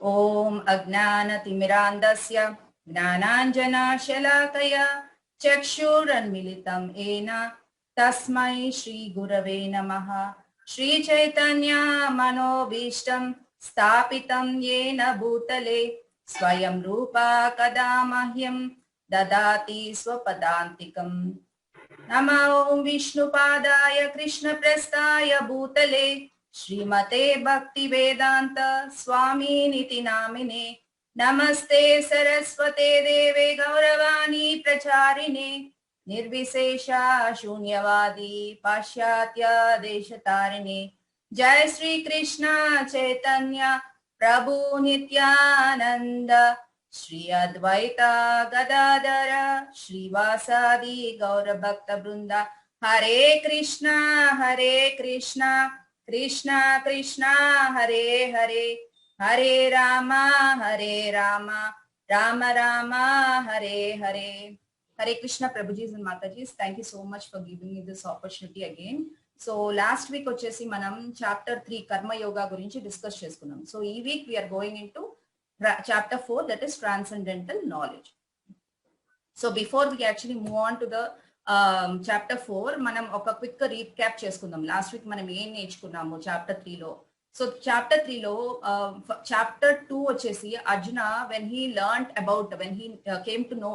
ओम अज्ञानतिमिरान्धस्य ज्ञानाञ्जनशलाकया चक्षुरुन्मीलितं येन तस्मै श्रीगुरवे नमः। श्रीचैतन्यमनोभीष्टं स्थापितं येन भूतले स्वयं रूपा कदा मह्यं ददाति स्वपदान्तिकम्। नमो विष्णुपादाय कृष्णप्रस्थाय भूतले श्रीमते भक्तिवेदांत स्वामिनिति नामिने। नमस्ते सरस्वते देवे गौरवाणी प्रचारिणे निर्विशेषा शून्यवादी पाश्चात्य देशतारिणे। जय श्री कृष्ण चैतन्य प्रभु नित्यानंद श्री अद्वैता गदाधर श्रीवासादि गौर भक्त वृंदा। हरे कृष्णा कृष्णा कृष्णा हरे हरे, हरे राम राम राम हरे हरे। हरे Krishna प्रभुजीज and माताजीज, thank you so much for giving me this opportunity again. So last week వచ్చేసి మనం చాప్టర్ 3 కర్మ యోగా గురించి డిస్కస్ చేసుకున్నాం. సో ఈ week we are going into chapter 4, that is transcendental knowledge. So before we actually move on to the chapter 4, మనం ఒక quick recap చేసుకుందాం. Last week మనం ఏం నేర్చుకున్నాము చాప్టర్ 3 లో. సో చాప్టర్ 3 లో చాప్టర్ 2 వచ్చేసి Arjuna when he came to know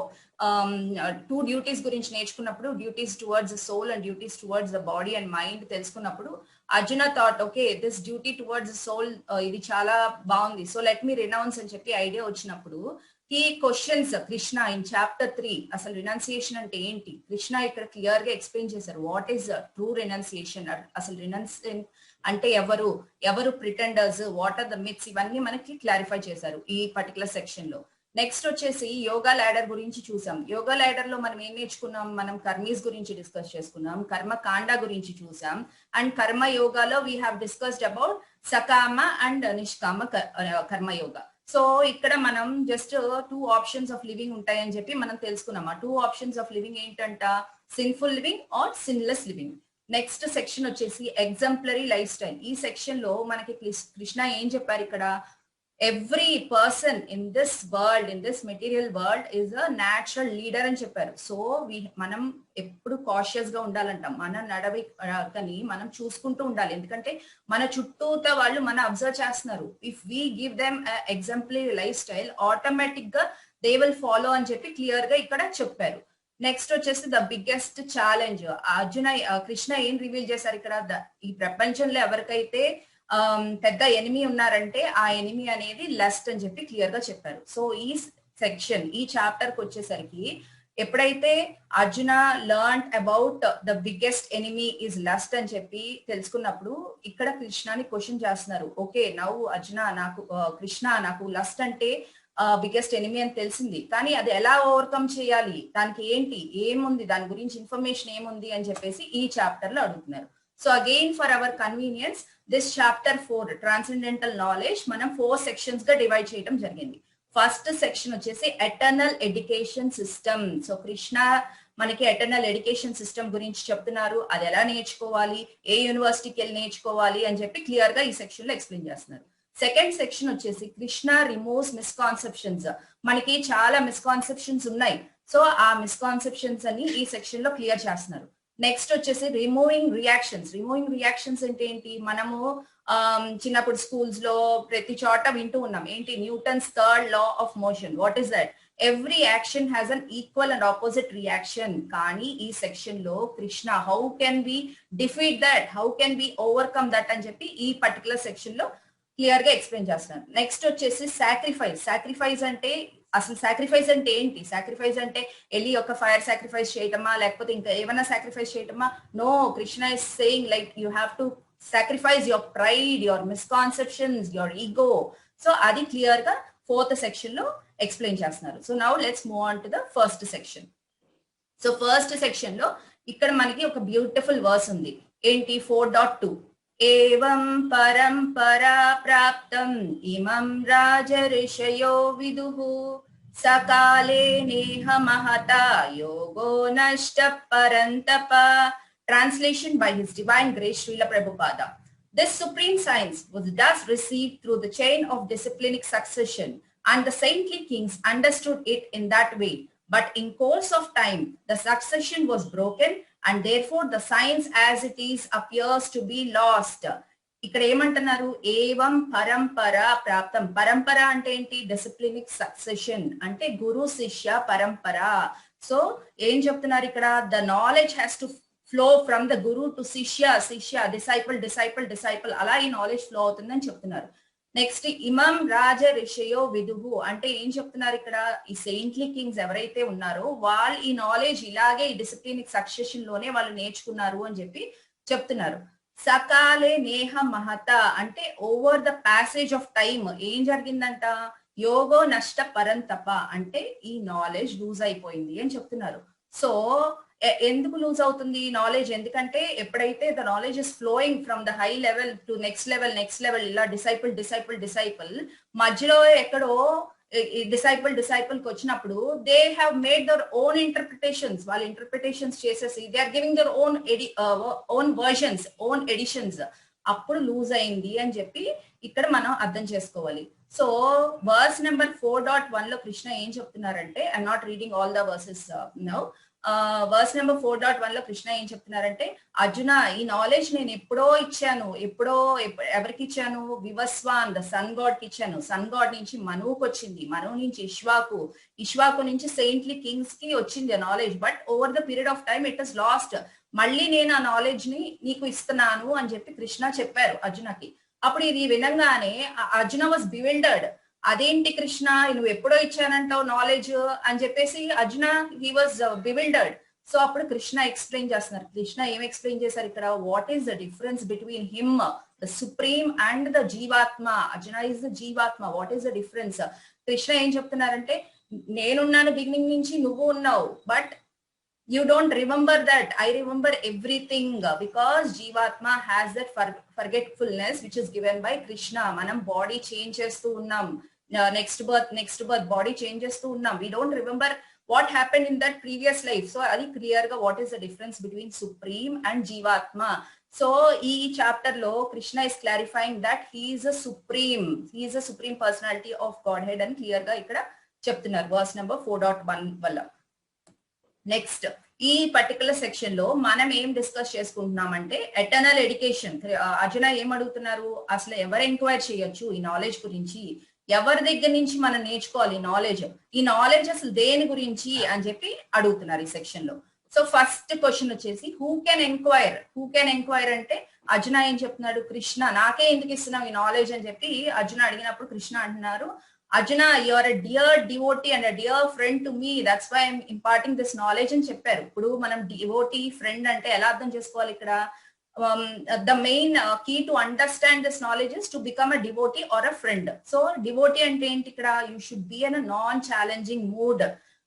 two duties గురించి నేర్చుకున్నప్పుడు, duties towards the soul and duties towards the body and mind తెలుసుకున్నప్పుడు Arjuna thought okay this duty towards the soul ఇది చాలా బాగుంది, సో లెట్ మీ రినౌన్స్ అని చెప్పి ఐడియా వచ్చినప్పుడు ఈ క్వశ్చన్స్ కృష్ణ ఇన్ చాప్టర్ 3 అసలు రినౌన్సియేషన్ అంటే ఏంటి, కృష్ణ ఇక్కడ క్లియర్ గా ఎక్స్ప్లెయిన్ చేశారు. వాట్ ఈస్ ట్రూ రినౌన్సియేషన్, అసలు రినౌన్సియేషన్ అంటే ఎవరు ప్రిటెండర్స్, వాట్ ఆర్ ద మిత్స్, ఇవన్నీ మనకి క్లారిఫై చేశారు ఈ పర్టికులర్ సెక్షన్ లో. నెక్స్ట్ వచ్చేసి యోగా ల్యాడర్ గురించి చూసాం. యోగా ల్యాడర్ లో మనం ఏం నేర్చుకున్నాం, మనం కర్మీస్ గురించి డిస్కస్ చేసుకున్నాం, కర్మ కాండ గురించి చూసాం, అండ్ కర్మ యోగాలో we have discussed about sakama and nishkama karma yoga. So ఇక్కడ మనం జస్ట్ 2 ఆప్షన్స్ ఆఫ్ లివింగ్ ఉంటాయని చెప్పి మనం తెలుసుకున్నాం. ఆ 2 ఆప్షన్స్ ఆఫ్ లివింగ్ ఏంటంట, sinful living or sinless living. Next section వచ్చేసి ఎగ్జాంపులరీ లైఫ్ స్టైల్. ఈ సెక్షన్ లో మనకి కృష్ణ ఏం చెప్పారు, ఇక్కడ every person in this world, in this material world is a natural leader అని చెప్పారు. సో మనం ఎప్పుడు కాషియస్ గా ఉండాలంట, మన నడవడికని మనం చూసుకుంటూ ఉండాలి, ఎందుకంటే మన చుట్టూత వాళ్ళు మన అబ్జర్వ్ చేస్తున్నారు. If we give them exemplary life style automatic గా దే విల్ ఫాలో అని చెప్పి క్లియర్ గా ఇక్కడ చెప్పారు. నెక్స్ట్ వచ్చేసి ద బిగ్గెస్ట్ ఛాలెంజ్, కృష్ణ ఏం రివీల్ చేశారు ఇక్కడ, ఈ ప్రపంచంలో ఎవరికైతే పెద్ద ఎనిమి ఉన్నారంటే ఆ ఎనిమి అనేది లస్ట్ అని చెప్పి క్లియర్ గా చెప్పారు. సో ఈ సెక్షన్, ఈ చాప్టర్ కి వచ్చేసరికి ఎప్పుడైతే Arjuna learn about the biggest enemy is lust అని చెప్పి తెలుసుకున్నప్పుడు ఇక్కడ కృష్ణని క్వశ్చన్ చేస్తున్నారు. ఓకే నౌ అర్జున, కృష్ణ నాకు లస్ట్ అంటే బిగ్గెస్ట్ ఎనిమి అని తెలిసింది, కానీ అది ఎలా ఓవర్కమ్ చేయాలి, దానికి ఏముంది, దాని గురించి ఇన్ఫర్మేషన్ ఏముంది అని చెప్పేసి ఈ చాప్టర్ లో అడుగుతున్నారు. So again for hour convenience this chapter 4 transcendental knowledge మనం 4 సెక్షన్స్ గా డివైడ్ చేయడం జరిగింది. ఫస్ట్ సెక్షన్ వచ్చేసి eternal education system. So Krishna మనకి ఎటర్నల్ ఎడ్యుకేషన్ సిస్టమ్ గురించి చెప్తున్నారు, అది ఎలా నేర్చుకోవాలి, ఏ యూనివర్సిటీకి వెళ్ళి నేర్చుకోవాలి అని చెప్పి క్లియర్ గా ఈ సెక్షన్ లో ఎక్స్ప్లెయిన్ చేస్తున్నారు. సెకండ్ సెక్షన్ వచ్చేసి కృష్ణ రిమూవ్స్ మిస్కాన్సెప్షన్స్. మనకి చాలా మిస్కాన్సెప్షన్స్ ఉన్నాయి, సో ఆ మిస్కాన్సెప్షన్స్ అని ఈ సెక్షన్ లో క్లియర్ చేస్తున్నారు. నెక్స్ట్ వచ్చేసి రిమూవింగ్ రియాక్షన్స్ అంటే ఏంటి, మనము చిన్నప్పుడు స్కూల్స్ లో ప్రతి చోట వింటూ ఉన్నాం, ఏంటి Newton's third law of motion. What is that, every action has an equal and opposite reaction. కానీ ఈ సెక్షన్ లో Krishna how can be defeat that, how can be overcome that అని చెప్పి ఈ పర్టికులర్ సెక్షన్ లో క్లియర్ గా ఎక్స్ప్లెయిన్ చేస్తున్నారు. Next వచ్చేసి సాక్రిఫైస్ అంటే అసలు సాక్రిఫైస్ అంటే ఏంటి, సాక్రిఫైస్ అంటే వెళ్ళి ఒక ఫైర్ సాక్రిఫైస్ చేయటమా, లేకపోతే ఇంకా ఏమైనా సాక్రిఫైస్ చేయటమా. No, Krishna is saying like you have to sacrifice your pride, your misconceptions, your ego. So అది క్లియర్ గా 4th సెక్షన్ లో ఎక్స్ప్లెయిన్ చేస్తున్నారు. So now let's move on to the first section. So first section లో ఇక్కడ మనకి ఒక beautiful verse ఉంది, ఏంటి 4.2 ఏవం పరంపరా ప్రాప్తం ఇమం రాజర్షయో విదుః సకాలే నేహ మహతా యోగో నష్ట పరంతప. Translation by His Divine Grace Srila Prabhupada. This supreme science was thus received through the chain of disciplinic succession, and the saintly kings understood it in that way. But in course of time, the succession was broken, and therefore the science as it is appears to be lost. ఇక్కడ ఏమంటున్నారు, ఏవం పరంపర ప్రాప్తం. పరంపర అంటే ఏంటి? డిసిప్లినిక్ succession అంటే గురు శిష్య పరంపర. సో ఏం చెప్తున్నారు ఇక్కడ? The knowledge has to flow from the Guru to శిష్య, శిష్య డిసైపుల్, డిసైపుల్, డిసైపుల్, అలా ఈ నాలెడ్జ్ ఫ్లో అవుతుందని చెప్తున్నారు. నెక్స్ట్ ఇమం రాజ ఋషయో విదుహు అంటే ఏం చెప్తున్నారు ఇక్కడ? ఈ సెయింట్లీ కింగ్స్ ఎవరైతే ఉన్నారో వాళ్ళు ఈ నాలెడ్జ్ ఇలాగే ఈ డిసిప్లినిక్ సక్సెషన్ లోనే వాళ్ళు నేర్చుకున్నారు అని చెప్పి చెప్తున్నారు. సకాలే నేహ మహత అంటే over the passage of time ఏం జరిగిందంట? యోగో నష్ట పరంతప అంటే ఈ నాలెడ్జ్ లూజ్ అయిపోయింది అని చెప్తున్నారు. సో ఎందుకు లూజ్ అవుతుంది నాలెడ్జ్? ఎందుకంటే ఎప్పుడైతే the knowledge is flowing from the high level to next level, next level, ఇలా డిసైపుల్, డిసైపుల్, డిసైపుల్, మధ్యలో ఎక్కడో డిసైపుల్ కి వచ్చినప్పుడు they have made their own interpretations. వాళ్ళు ఇంటర్ప్రిటేషన్స్ చేసేసి they are giving their own versions, own editions. అప్పుడు loose అయింది అని చెప్పి ఇక్కడ మనం అర్థం చేసుకోవాలి. సో వర్స్ నెంబర్ 4.1 లో కృష్ణ ఏం చెప్తున్నారంటే, I'm not reading all the verses now. Verse number 4.1 లో కృష్ణ ఏం చెప్తున్నారంటే, అర్జున ఈ నాలెడ్జ్ నేను ఎప్పుడో ఇచ్చాను. ఎప్పుడో ఎవరికి ఇచ్చాను? వివస్వాన్ ద సన్ గాడ్ కి ఇచ్చాను. సన్ గాడ్ నుంచి మనువుకి వచ్చింది, మనువు నుంచి ఇష్వాకు, ఇష్వాకు నుంచి సెయింట్లీ కింగ్స్ కి వచ్చింది ఆ knowledge. But over the period of time it is last. మళ్ళీ నేను ఆ నాలెడ్జ్ ని నీకు ఇస్తున్నాను అని చెప్పి కృష్ణ చెప్పారు అర్జునకి. అప్పుడు ఇది వినంగానే అర్జున వాజ్ బివిల్డర్డ్. అదేంటి కృష్ణ, నువ్వు ఎప్పుడో ఇచ్చానంటావు నాలెడ్జ్ అని చెప్పేసి Arjuna he was bewildered. So అప్పుడు కృష్ణ ఎక్స్ప్లెయిన్ చేస్తున్నారు. కృష్ణ ఏం ఎక్స్ప్లెయిన్ చేశారు ఇక్కడ? What is the difference between him the supreme and the జీవాత్మ. అర్జున ఇస్ ద జీవాత్మ. What is the difference? Krishna ఏం చెప్తున్నారంటే, నేనున్నాను బిగినింగ్ నుంచి, నువ్వు ఉన్నావు, but you don't remember that. I remember everything because Jivatma has that forgetfulness which is given by Krishna. Manam body changes to unnam, next birth body changes to unnam. We don't remember what happened in that previous life. So adi clear ga what is the difference between Supreme and Jivatma. So ee chapter lo Krishna is clarifying that he is a supreme personality of Godhead and clear ga ikkada cheptunnaru verse number 4.1 valla. Next ఈ particular section లో మనం ఏం discuss చేసుకుంటున్నామంటే eternal education. Arjuna ఏం అడుగుతున్నారు? అసలు ఎవరు enquire చేయొచ్చు ఈ నాలెడ్జ్ గురించి? ఎవరి దగ్గర నుంచి మనం నేర్చుకోవాలి ఈ నాలెడ్జ్ అసలు దేని గురించి అని చెప్పి అడుగుతున్నారు ఈ సెక్షన్ లో. సో ఫస్ట్ క్వశ్చన్ వచ్చేసి హూ కెన్ ఎంక్వైర్ అంటే అర్జున ఏం చెప్తున్నాడు? కృష్ణ నాకే ఎందుకు ఇస్తున్నావు ఈ నాలెడ్జ్ అని చెప్పి అర్జున అడిగినప్పుడు కృష్ణ అంటున్నారు, Arjuna, you are a dear devotee and a dear friend to me. That's why I'm imparting this knowledge అని చెప్పారు. ఇప్పుడు మనం devotee, friend అంటే ఎలా అర్థం చేసుకోవాలి ఇక్కడ? The main key to understand this knowledge is to become a devotee or a friend. So devotee అంటే ఏంటి ఇక్కడ? You should be in a non-challenging mood.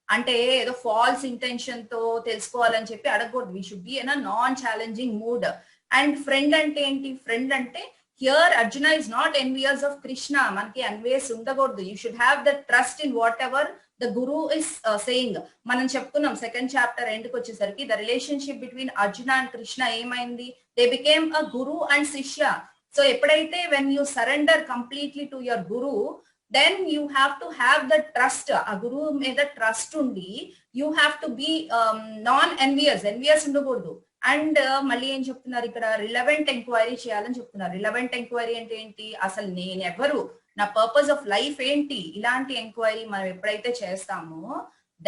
అంటే ఏదో ఫాల్స్ ఇంటెన్షన్ తో తెలుసుకోవాలని చెప్పి అడగకూడదు. We should be in a non-challenging mood. And friend అంటే ఏంటి? friend అంటే here Arjuna is not envious of Krishna. Manki envious undagordu. You should have the trust in whatever the guru is saying. Manam cheptunnam second chapter end ku vachesariki the relationship between Arjuna and Krishna emaindi? They became a guru and shishya. So eppudaithe when you surrender completely to your guru, then you have to have the trust. A guru meeda trust undi. You have to be non envious undagordu. And మళ్ళీ ఏం చెప్తున్నారు ఇక్కడ? Relevant enquiry చేయాలని చెప్తున్నారు. Relevant enquiry అంటే ఏంటి? అసలు నేను ఎవరు, నా పర్పస్ ఆఫ్ లైఫ్ ఏంటి? ఇలాంటి ఎంక్వైరీ మనం ఎప్పుడైతే చేస్తామో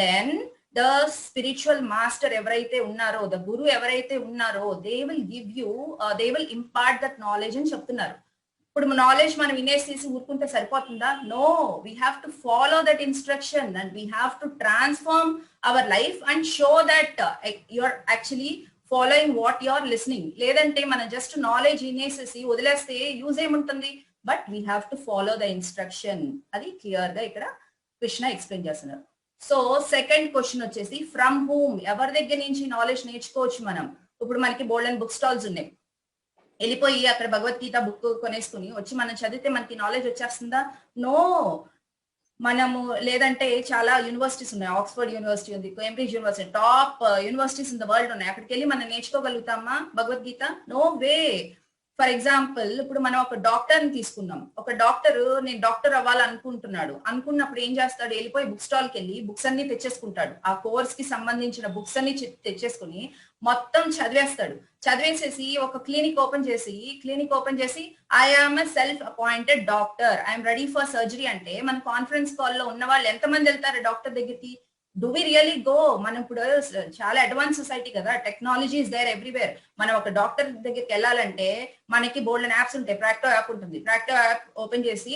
దెన్ ద స్పిరిచువల్ మాస్టర్ ఎవరైతే ఉన్నారో, ద గురు ఎవరైతే ఉన్నారో, they will impart that knowledge అని చెప్తున్నారు. ఇప్పుడు నాలెడ్జ్ మనం వినేసి ఊరుకుంటే సరిపోతుందా? No, we have to follow that instruction and we have to transform our life and show that you are actually following what you are listening. లేదంటే మనం just knowledge వినేసేసి వదిలేస్తే యూజ్ ఏముంటుంది? But we have to follow the instruction. అది clear గా ఇక్కడ Krishna explain చేస్తున్నారు. So second question వచ్చేసి ఫ్రమ్ హూమ్, ఎవరి దగ్గర నుంచి నాలెడ్జ్ నేర్చుకోవచ్చు మనం? ఇప్పుడు మనకి బోల్డెన్ బుక్ స్టాల్స్ ఉన్నాయి, వెళ్ళిపోయి అక్కడ భగవద్గీత బుక్ కొనేసుకుని వచ్చి మనం చదివితే మనకి నాలెడ్జ్ వచ్చేస్తుందా? నో. మనము లేదంటే చాలా యూనివర్సిటీస్ ఉన్నాయి, ఆక్స్ఫర్డ్ యూనివర్సిటీ ఉంది, Cambridge university, top universities in the world ఉన్నాయి. అక్కడికి వెళ్ళి మనం నేర్చుకోగలుగుతామా Bhagavad Gita? No way. For example ఇప్పుడు మనం ఒక డాక్టర్ ని తీసుకున్నాం. ఒక డాక్టర్ నేను డాక్టర్ అవ్వాలనుకుంటున్నాడు. అనుకున్నప్పుడు ఏం చేస్తాడు? వెళ్ళిపోయి బుక్ స్టాల్ కి వెళ్ళి బుక్స్ అన్ని తెచ్చేసుకుంటాడు. ఆ కోర్స్ కి సంబంధించిన బుక్స్ అన్ని తెచ్చేసుకుని మొత్తం చదివేస్తాడు. చదివేసేసి ఒక క్లినిక్ ఓపెన్ చేసి I am a self appointed doctor, I'm ready for surgery అంటే మన కాన్ఫరెన్స్ కాల్ లో ఉన్న వాళ్ళు ఎంతమంది వెళ్తారు డాక్టర్ దగ్గరికి? Do we really go? మనం ఇప్పుడు చాలా అడ్వాన్స్ సొసైటీ కదా, టెక్నాలజీ ఇస్ దేర్ ఎవ్రీవేర్. మనం ఒక డాక్టర్ దగ్గరికి వెళ్ళాలంటే మనకి బోల్డెన్ యాప్స్ ఉంటాయి. ప్రాక్టో యాప్ ఉంటుంది. ప్రాక్టో యాప్ ఓపెన్ చేసి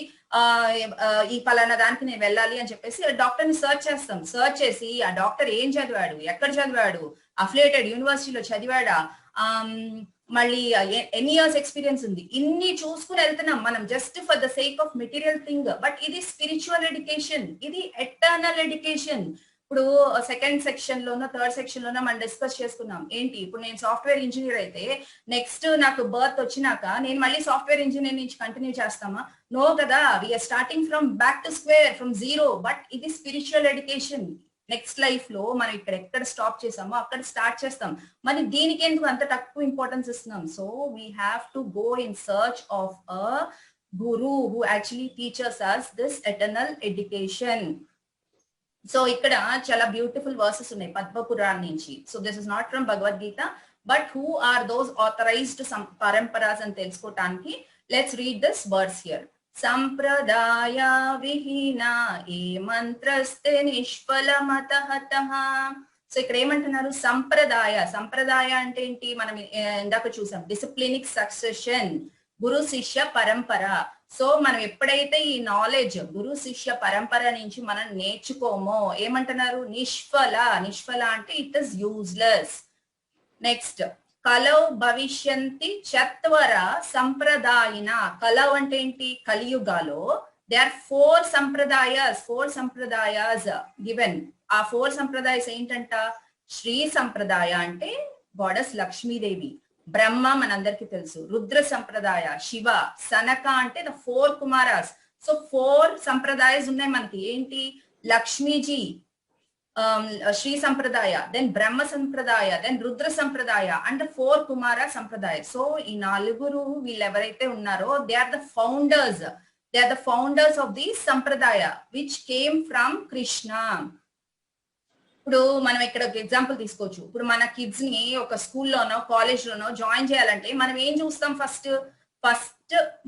ఈ పలానా దానికి నేను వెళ్ళాలి అని చెప్పేసి డాక్టర్ ని సర్చ్ చేస్తాం. సర్చ్ చేసి ఆ డాక్టర్ ఏం చదివాడు, ఎక్కడ చదివాడు, అఫిలియేటెడ్ యూనివర్సిటీలో చదివాడా, మళ్ళీ ఎన్ని ఇయర్స్ ఎక్స్పీరియన్స్ ఉంది, ఇన్ని చూసుకుని వెళ్తున్నాం మనం just for the sake of material thing. But ఇది స్పిరిచువల్ ఎడ్యుకేషన్, ఇది ఎటర్నల్ ఎడ్యుకేషన్. ఇప్పుడు సెకండ్ సెక్షన్ లోనో థర్డ్ సెక్షన్ లోనో మనం డిస్కస్ చేసుకున్నాం ఏంటి, ఇప్పుడు నేను సాఫ్ట్వేర్ ఇంజనీర్ అయితే నెక్స్ట్ నాకు బర్త్ వచ్చినాక నేను మళ్ళీ సాఫ్ట్వేర్ ఇంజనీర్ నుంచి కంటిన్యూ చేస్తామా? నో కదా, we are starting from back to square, from zero. But ఇది స్పిరిచువల్ ఎడ్యుకేషన్. నెక్స్ట్ లైఫ్ లో మనం ఇక్కడ ఎక్కడ స్టాప్ చేసామో అక్కడ స్టార్ట్ చేస్తాం. మరి దీనికి ఎందుకు అంత తక్కువ ఇంపార్టెన్స్ ఇస్తున్నాం? So we have to go in search of a guru who actually teachers us this eternal education. So ఇక్కడ చాలా బ్యూటిఫుల్ వర్సెస్ ఉన్నాయి పద్మ పురాణ్ నుంచి. So this is not from Bhagavad Gita, but who are those authorized paramparas అని తెలుసుకోవటానికి let's read this words here. సంప్రదాయ విహీన ఏ మంత్రస్తే నిష్ఫలమతః. So ఇక్కడ ఏమంటున్నారు? సంప్రదాయ అంటే ఏంటి? మనం ఇందాక చూసాం డిసిప్లినిక్ సక్సెషన్, గురు శిష్య పరంపర. సో మనం ఎప్పుడైతే ఈ నాలెడ్జ్ గురు శిష్య పరంపర నుంచి మనం నేర్చుకోమో ఏమంటున్నారు? నిష్ఫల అంటే ఇట్ ఇస్ యూజ్లెస్. నెక్స్ట్ కలౌ భవిష్యంతి చత్వర సంప్రదాయిన. కలౌ అంటే ఏంటి? కలియుగాలో దే ఆర్ ఫోర్ సంప్రదాయాస్ గివెన్. ఆ ఫోర్ సంప్రదాయస్ ఏంటంట? శ్రీ సంప్రదాయ అంటే గాడెస్ లక్ష్మీదేవి, బ్రహ్మ మనందరికి తెలుసు, రుద్ర సంప్రదాయ శివ, సనక అంటే ద ఫోర్ కుమారాస్. సో ఫోర్ సంప్రదాయాస్ ఉన్నాయి మనకి. ఏంటి? లక్ష్మీజీ, శ్రీ సంప్రదాయ, దెన్ బ్రహ్మ సంప్రదాయ, దెన్ రుద్ర సంప్రదాయ అండ్ ఫోర్ కుమార సంప్రదాయ. సో ఈ నలుగురు వీళ్ళు ఎవరైతే ఉన్నారో they are the founders of the sampradaya which came from Krishna. ఇప్పుడు మనం ఇక్కడ ఒక ఎగ్జాంపుల్ తీసుకోవచ్చు. ఇప్పుడు మన కిడ్స్ ని ఒక స్కూల్లోనో కాలేజ్ లోనో జాయిన్ చేయాలంటే మనం ఏం చూస్తాం? ఫస్ట్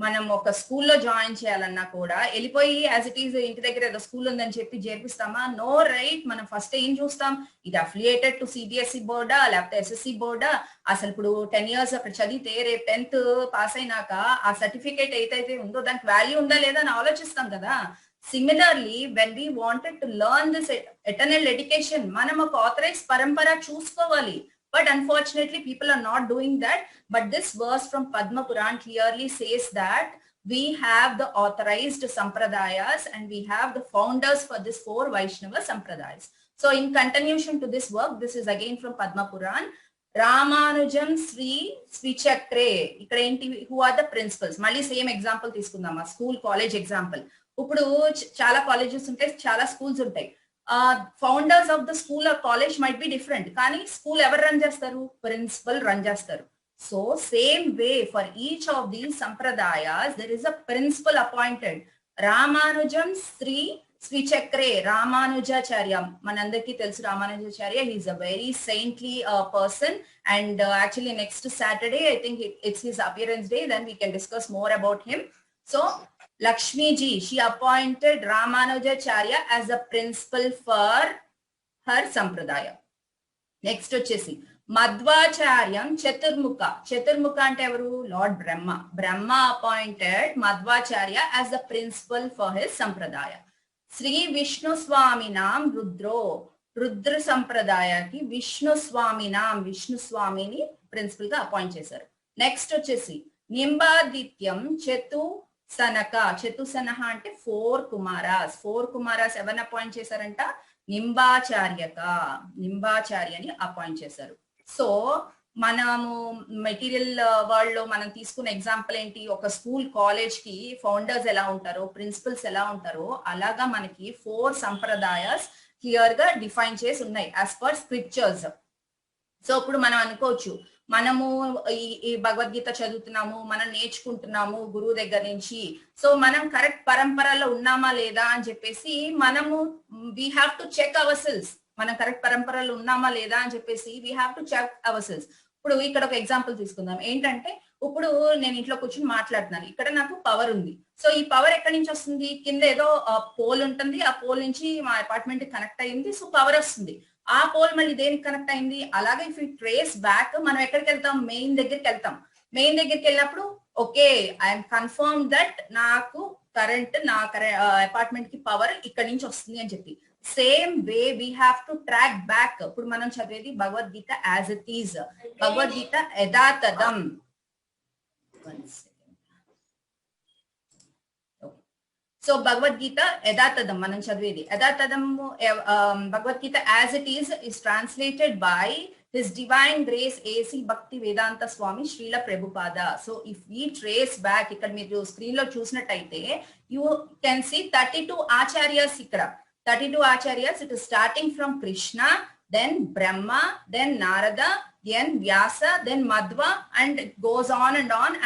మనం ఒక స్కూల్లో జాయిన్ చేయాలన్నా కూడా వెళ్ళిపోయి యాజ్ ఇట్ ఈస్ ఇంటి దగ్గర ఏదో స్కూల్ ఉందని చెప్పి చేర్పిస్తామా? No, right. మనం ఫస్ట్ ఏం చూస్తాం? ఇది అఫిలియేటెడ్ టు సిబిఎస్ఈ బోర్డా లేకపోతే ఎస్ఎస్సి బోర్డా? అసలు ఇప్పుడు 10 years అక్కడ చదివితే రేపు 10th పాస్ అయినాక ఆ సర్టిఫికేట్ ఏదైతే ఉందో దానికి వాల్యూ ఉందా లేదా అని ఆలోచిస్తాం కదా. Similarly, when we wanted to learn this eternal education, manam oka authorized parampara choosukovali. But unfortunately, people are not doing that. But this verse from Padma Puran clearly says that we have the authorized sampradayas and we have the founders for this 4 Vaishnava sampradayas. So in continuation to this work, this is again from Padma Puran. Ramanujam Sri Svichakre. Ikkada enti, who are the principals? Malli same example తీసుకుందామా? School college example. ఇప్పుడు చాలా colleges ఉంటాయి, చాలా schools ఉంటాయి. Founders of the school or college might be different, కానీ school ఎవరు run చేస్తారు? Principal run చేస్తారు. So same way for each of these sampradayas there is a principal appointed. Ramanujam Shri స్విచక్రే, రామానుజాచార్య మనందరికీ తెలుసు. Ramanujacharya he is a very saintly person and actually next Saturday I think it's his appearance day, then we can discuss more about him. So Lakshmiji, she appointed Ramanujacharya as a principal for her sampradaya. Next వచ్చేసి మధ్వాచార్యం చతుర్ముఖ అంటే ఎవరు? Lord Brahma appointed Madhvacharya as the principal for his sampradaya. Shri Vishnu స్వామినాం Rudra సంప్రదాయకి Vishnu స్వామిని principal గా appoint చేశారు. Next వచ్చేసి నింబాదిత్యం చతుసనహ అంటే 4 కుమారాస్ ఎవరిని appoint చేశారంట? నింబాచార్యని అపాయింట్ చేశారు. సో మనము మెటీరియల్ వరల్డ్ లో మనం తీసుకున్న ఎగ్జాంపుల్ ఏంటి? ఒక స్కూల్ కాలేజ్ కి ఫౌండర్స్ ఎలా ఉంటారో, ప్రిన్సిపల్స్ ఎలా ఉంటారో, అలాగా మనకి 4 సంప్రదాయాస్ క్లియర్ గా డిఫైన్ చేసి ఉన్నాయి యాజ్ పర్ స్క్రిప్చర్స్. సో ఇప్పుడు మనం అనుకోవచ్చు మనము ఈ భగవద్గీత చదువుతున్నాము, మనం నేర్చుకుంటున్నాము గురువు దగ్గర నుంచి. సో మనం కరెక్ట్ పరంపరలో ఉన్నామా లేదా అని చెప్పేసి మనము we have to check our selves. మనం కరెక్ట్ పరంపరలో ఉన్నామా లేదా అని చెప్పేసి we have to check our selves. ఇప్పుడు ఇక్కడ ఒక ఎగ్జాంపుల్ తీసుకుందాం. ఏంటంటే ఇప్పుడు నేను ఇంట్లో కూర్చొని మాట్లాడుతున్నాను, ఇక్కడ నాకు పవర్ ఉంది. సో ఈ పవర్ ఎక్కడి నుంచి వస్తుంది? కింద ఏదో పోల్ ఉంటుంది, ఆ పోల్ నుంచి మా అపార్ట్మెంట్ కనెక్ట్ అయింది, సో పవర్ వస్తుంది. ఆ పోల్ మళ్ళీ దేనికి కనెక్ట్ అయింది? అలాగే ఇఫ్ యూ ట్రేస్ బ్యాక్ మనం ఎక్కడికి వెళ్తాం? మెయిన్ దగ్గరికి వెళ్తాం. మెయిన్ దగ్గరికి వెళ్ళినప్పుడు ఓకే, ఐఎమ్ కన్ఫర్మ్ దట్ నాకు కరెంట్ నా అపార్ట్మెంట్ కి పవర్ ఇక్కడి నుంచి వస్తుంది అని చెప్పి. Same way we have to track back. ఇప్పుడు మనం చదివేది Bhagavad Gita as it is, Bhagavad Gita యథాతథం. సో భగవద్గీత యథాతథం మనం చదివేది. యథాతథం Bhagavad Gita as it is translated by His Divine Grace AC Bhakti Vedanta Swami Srila Prabhupada. So if we trace back, ఇక్కడ మీరు స్క్రీన్ లో చూసినట్టయితే you can see 32 acharyas ఇక్కడ. 32 acharyas. It is starting from Krishna, then Brahma, then Narada, then Vyasa, then Madhva, and it goes on.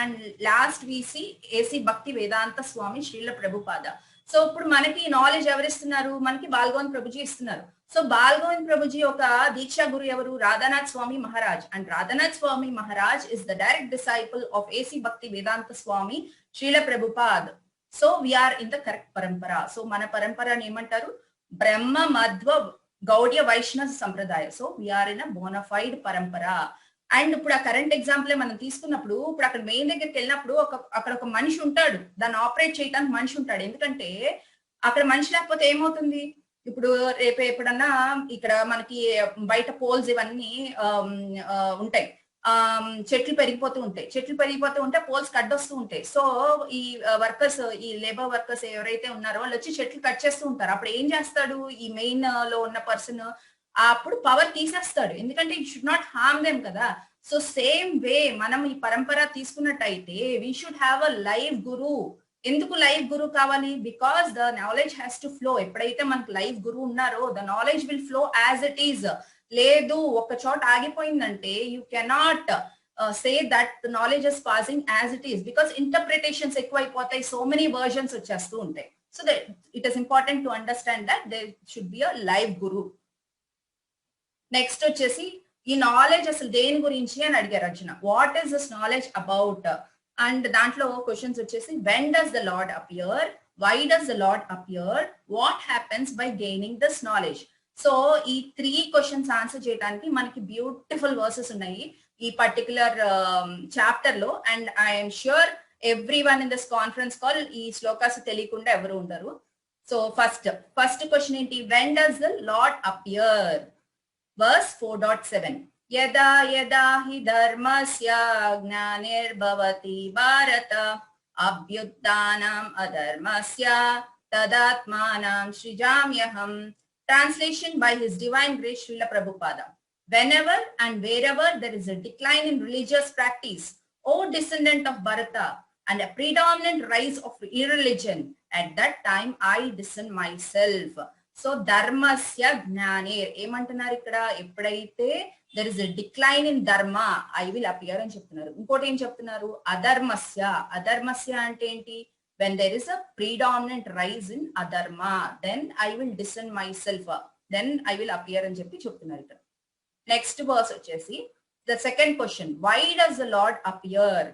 And last we see AC Bhakti Vedanta Swami Srila Prabhupada. So ఇప్పుడు మనకి knowledge ఎవరు ఇస్తున్నారు? మనకి బాల్గోవింద్ ప్రభుజీ ఇస్తున్నారు. So బాల్గోవింద్ Prabhuji ఒక దీక్షా గురు ఎవరు? Radhanath Swami Maharaj. And Radhanath Swami Maharaj is the direct disciple of A C Bhakti Vedanta Swami Srila Prabhupad. So we are in the correct parampara. So మన పరంపరని ఏమంటారు? Brahma Madhva Gaudiya Vaishnava sampradaya. So we are in a bona fide parampara. And ఇప్పుడు ఆ కరెంట్ ఎగ్జాంపుల్ మనం తీసుకున్నప్పుడు, ఇప్పుడు అక్కడ మెయిన్ దగ్గరికి వెళ్ళినప్పుడు అక్కడ ఒక మనిషి ఉంటాడు, దాన్ని ఆపరేట్ చేయడానికి మనిషి ఉంటాడు. ఎందుకంటే అక్కడ మనిషి లేకపోతే ఏమవుతుంది? ఇప్పుడు రేపు ఎప్పుడన్నా ఇక్కడ మనకి బయట పోల్స్ ఇవన్నీ ఉంటాయి, చెట్లు పెరిగిపోతూ ఉంటే పోల్స్ కట్టొస్తూ ఉంటాయి. సో ఈ వర్కర్స్, ఈ లేబర్ వర్కర్స్ ఎవరైతే ఉన్నారో వాళ్ళు వచ్చి చెట్లు కట్ చేస్తూ ఉంటారు. అప్పుడు ఏం చేస్తాడు ఈ మెయిన్ లో ఉన్న పర్సన్? అప్పుడు పవర్ తీసేస్తాడు, ఎందుకంటే it should not harm them కదా. సో సేమ్ వే మనం ఈ పరంపర తీసుకున్నట్టయితే we should have a live guru. ఎందుకు లైవ్ గురు కావాలి? Because the knowledge has to flow. ఎప్పుడైతే మనకు లైవ్ గురు ఉన్నారో the knowledge will flow as it is. లేదు ఒక చోట ఆగిపోయిందంటే you cannot say that the knowledge is passing as it is, because interpretations ఎక్కువైపోతాయి, సో మెనీ వర్జన్స్ వచ్చేస్తూ ఉంటాయి. So that it is important to understand that there should be a live guru. Next వచ్చేసి ఈ knowledge అసలు దేని గురించి అని అడిగారు Arjuna. What is this knowledge about? And దాంట్లో క్వశ్చన్స్ వచ్చేసి when does the lord appear, why does the lord appear, what happens by gaining this knowledge. So ఈ 3 క్వశ్చన్స్ ఆన్సర్ చేయడానికి మనకి బ్యూటిఫుల్ వర్సెస్ ఉన్నాయి ఈ పర్టికులర్ చాప్టర్ లో. And I'm sure every one in this conference call ఈ శ్లోకాస్ తెలియకుండా ఎవరు ఉండరు. సో ఫస్ట్ క్వశ్చన్ ఏంటి? When does the lord appear? Verse 4.7 Yada yada hi dharmasya gnanirбhavati bharata abhyuttanam adharmasya tadatmanam srijamyaham. Translation by His Divine Grace Srila Prabhupada. Whenever and wherever there is a decline in religious practice, O descendant of Bharata, and a predominant rise of irreligion, at that time I discern myself. So ధర్మస్య జ్ఞానేర్ ఏమంటున్నారు ఇక్కడ? ఎప్పుడైతే there is a decline in dharma I will appear అని చెప్తున్నారు. ఇంకోటి ఏం చెప్తున్నారు? అధర్మస్య అంటే ఏంటి? When there is a predominant rise in adharma then I will discern myself, then I will appear అని చెప్పి చెప్తున్నారు ఇక్కడ. నెక్స్ట్ వర్స్ వచ్చేసి the second question, why does the lord appear?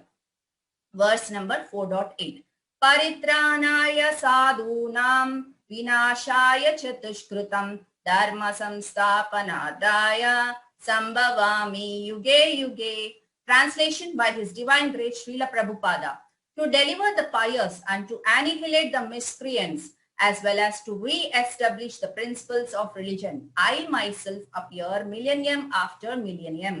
Verse number 4.8 పరిత్రాణాయ సాధూనాం వినాశాయ చ దుష్కృతం ధర్మ సంస్థాపనాదాయ సంభవామి యుగే యుగే. Translation by His Divine Grace Srila Prabhupada. To deliver the pious and to annihilate the miscreants, as well as to re-establish the principles of religion, I myself appear millennium after millennium.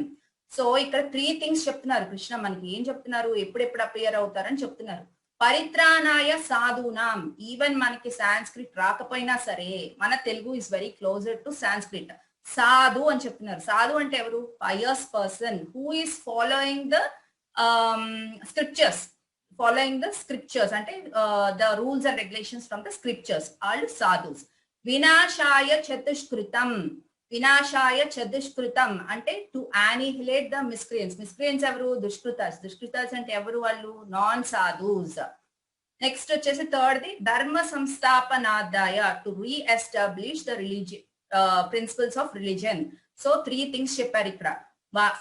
So ఇక్కడ 3 things చెప్తున్నారు కృష్ణ మనకి. ఏం చెప్తున్నారు? ఎప్పుడెప్పుడు appear అవుతారని చెప్తున్నారు. పరిత్రాణాయ సాధూనాం. Even మనకి Sanskrit రాకపోయినా సరే మన Telugu is very closer to Sanskrit. సాధు అని చెప్తున్నారు. సాధు అంటే ఎవరు? Pious person who is following the scriptures, అంటే the rules and regulations from the scriptures, all sadhus. వినాశాయ చతుష్కృతం. వినాశాయ చ దుష్కృతం అంటే టు యానిహిలేట్ ద మిస్క్రియంట్స్ ఎవరు? దుష్కృతాస్ అంటే ఎవరు? వాళ్ళు నాన్ సాధుస్. నెక్స్ట్ వచ్చేసి థర్డ్ ది ధర్మ సంస్థాపనాదాయ to reestablish the religion principles of religion. So 3 things చెప్పారు ఇక్కడ.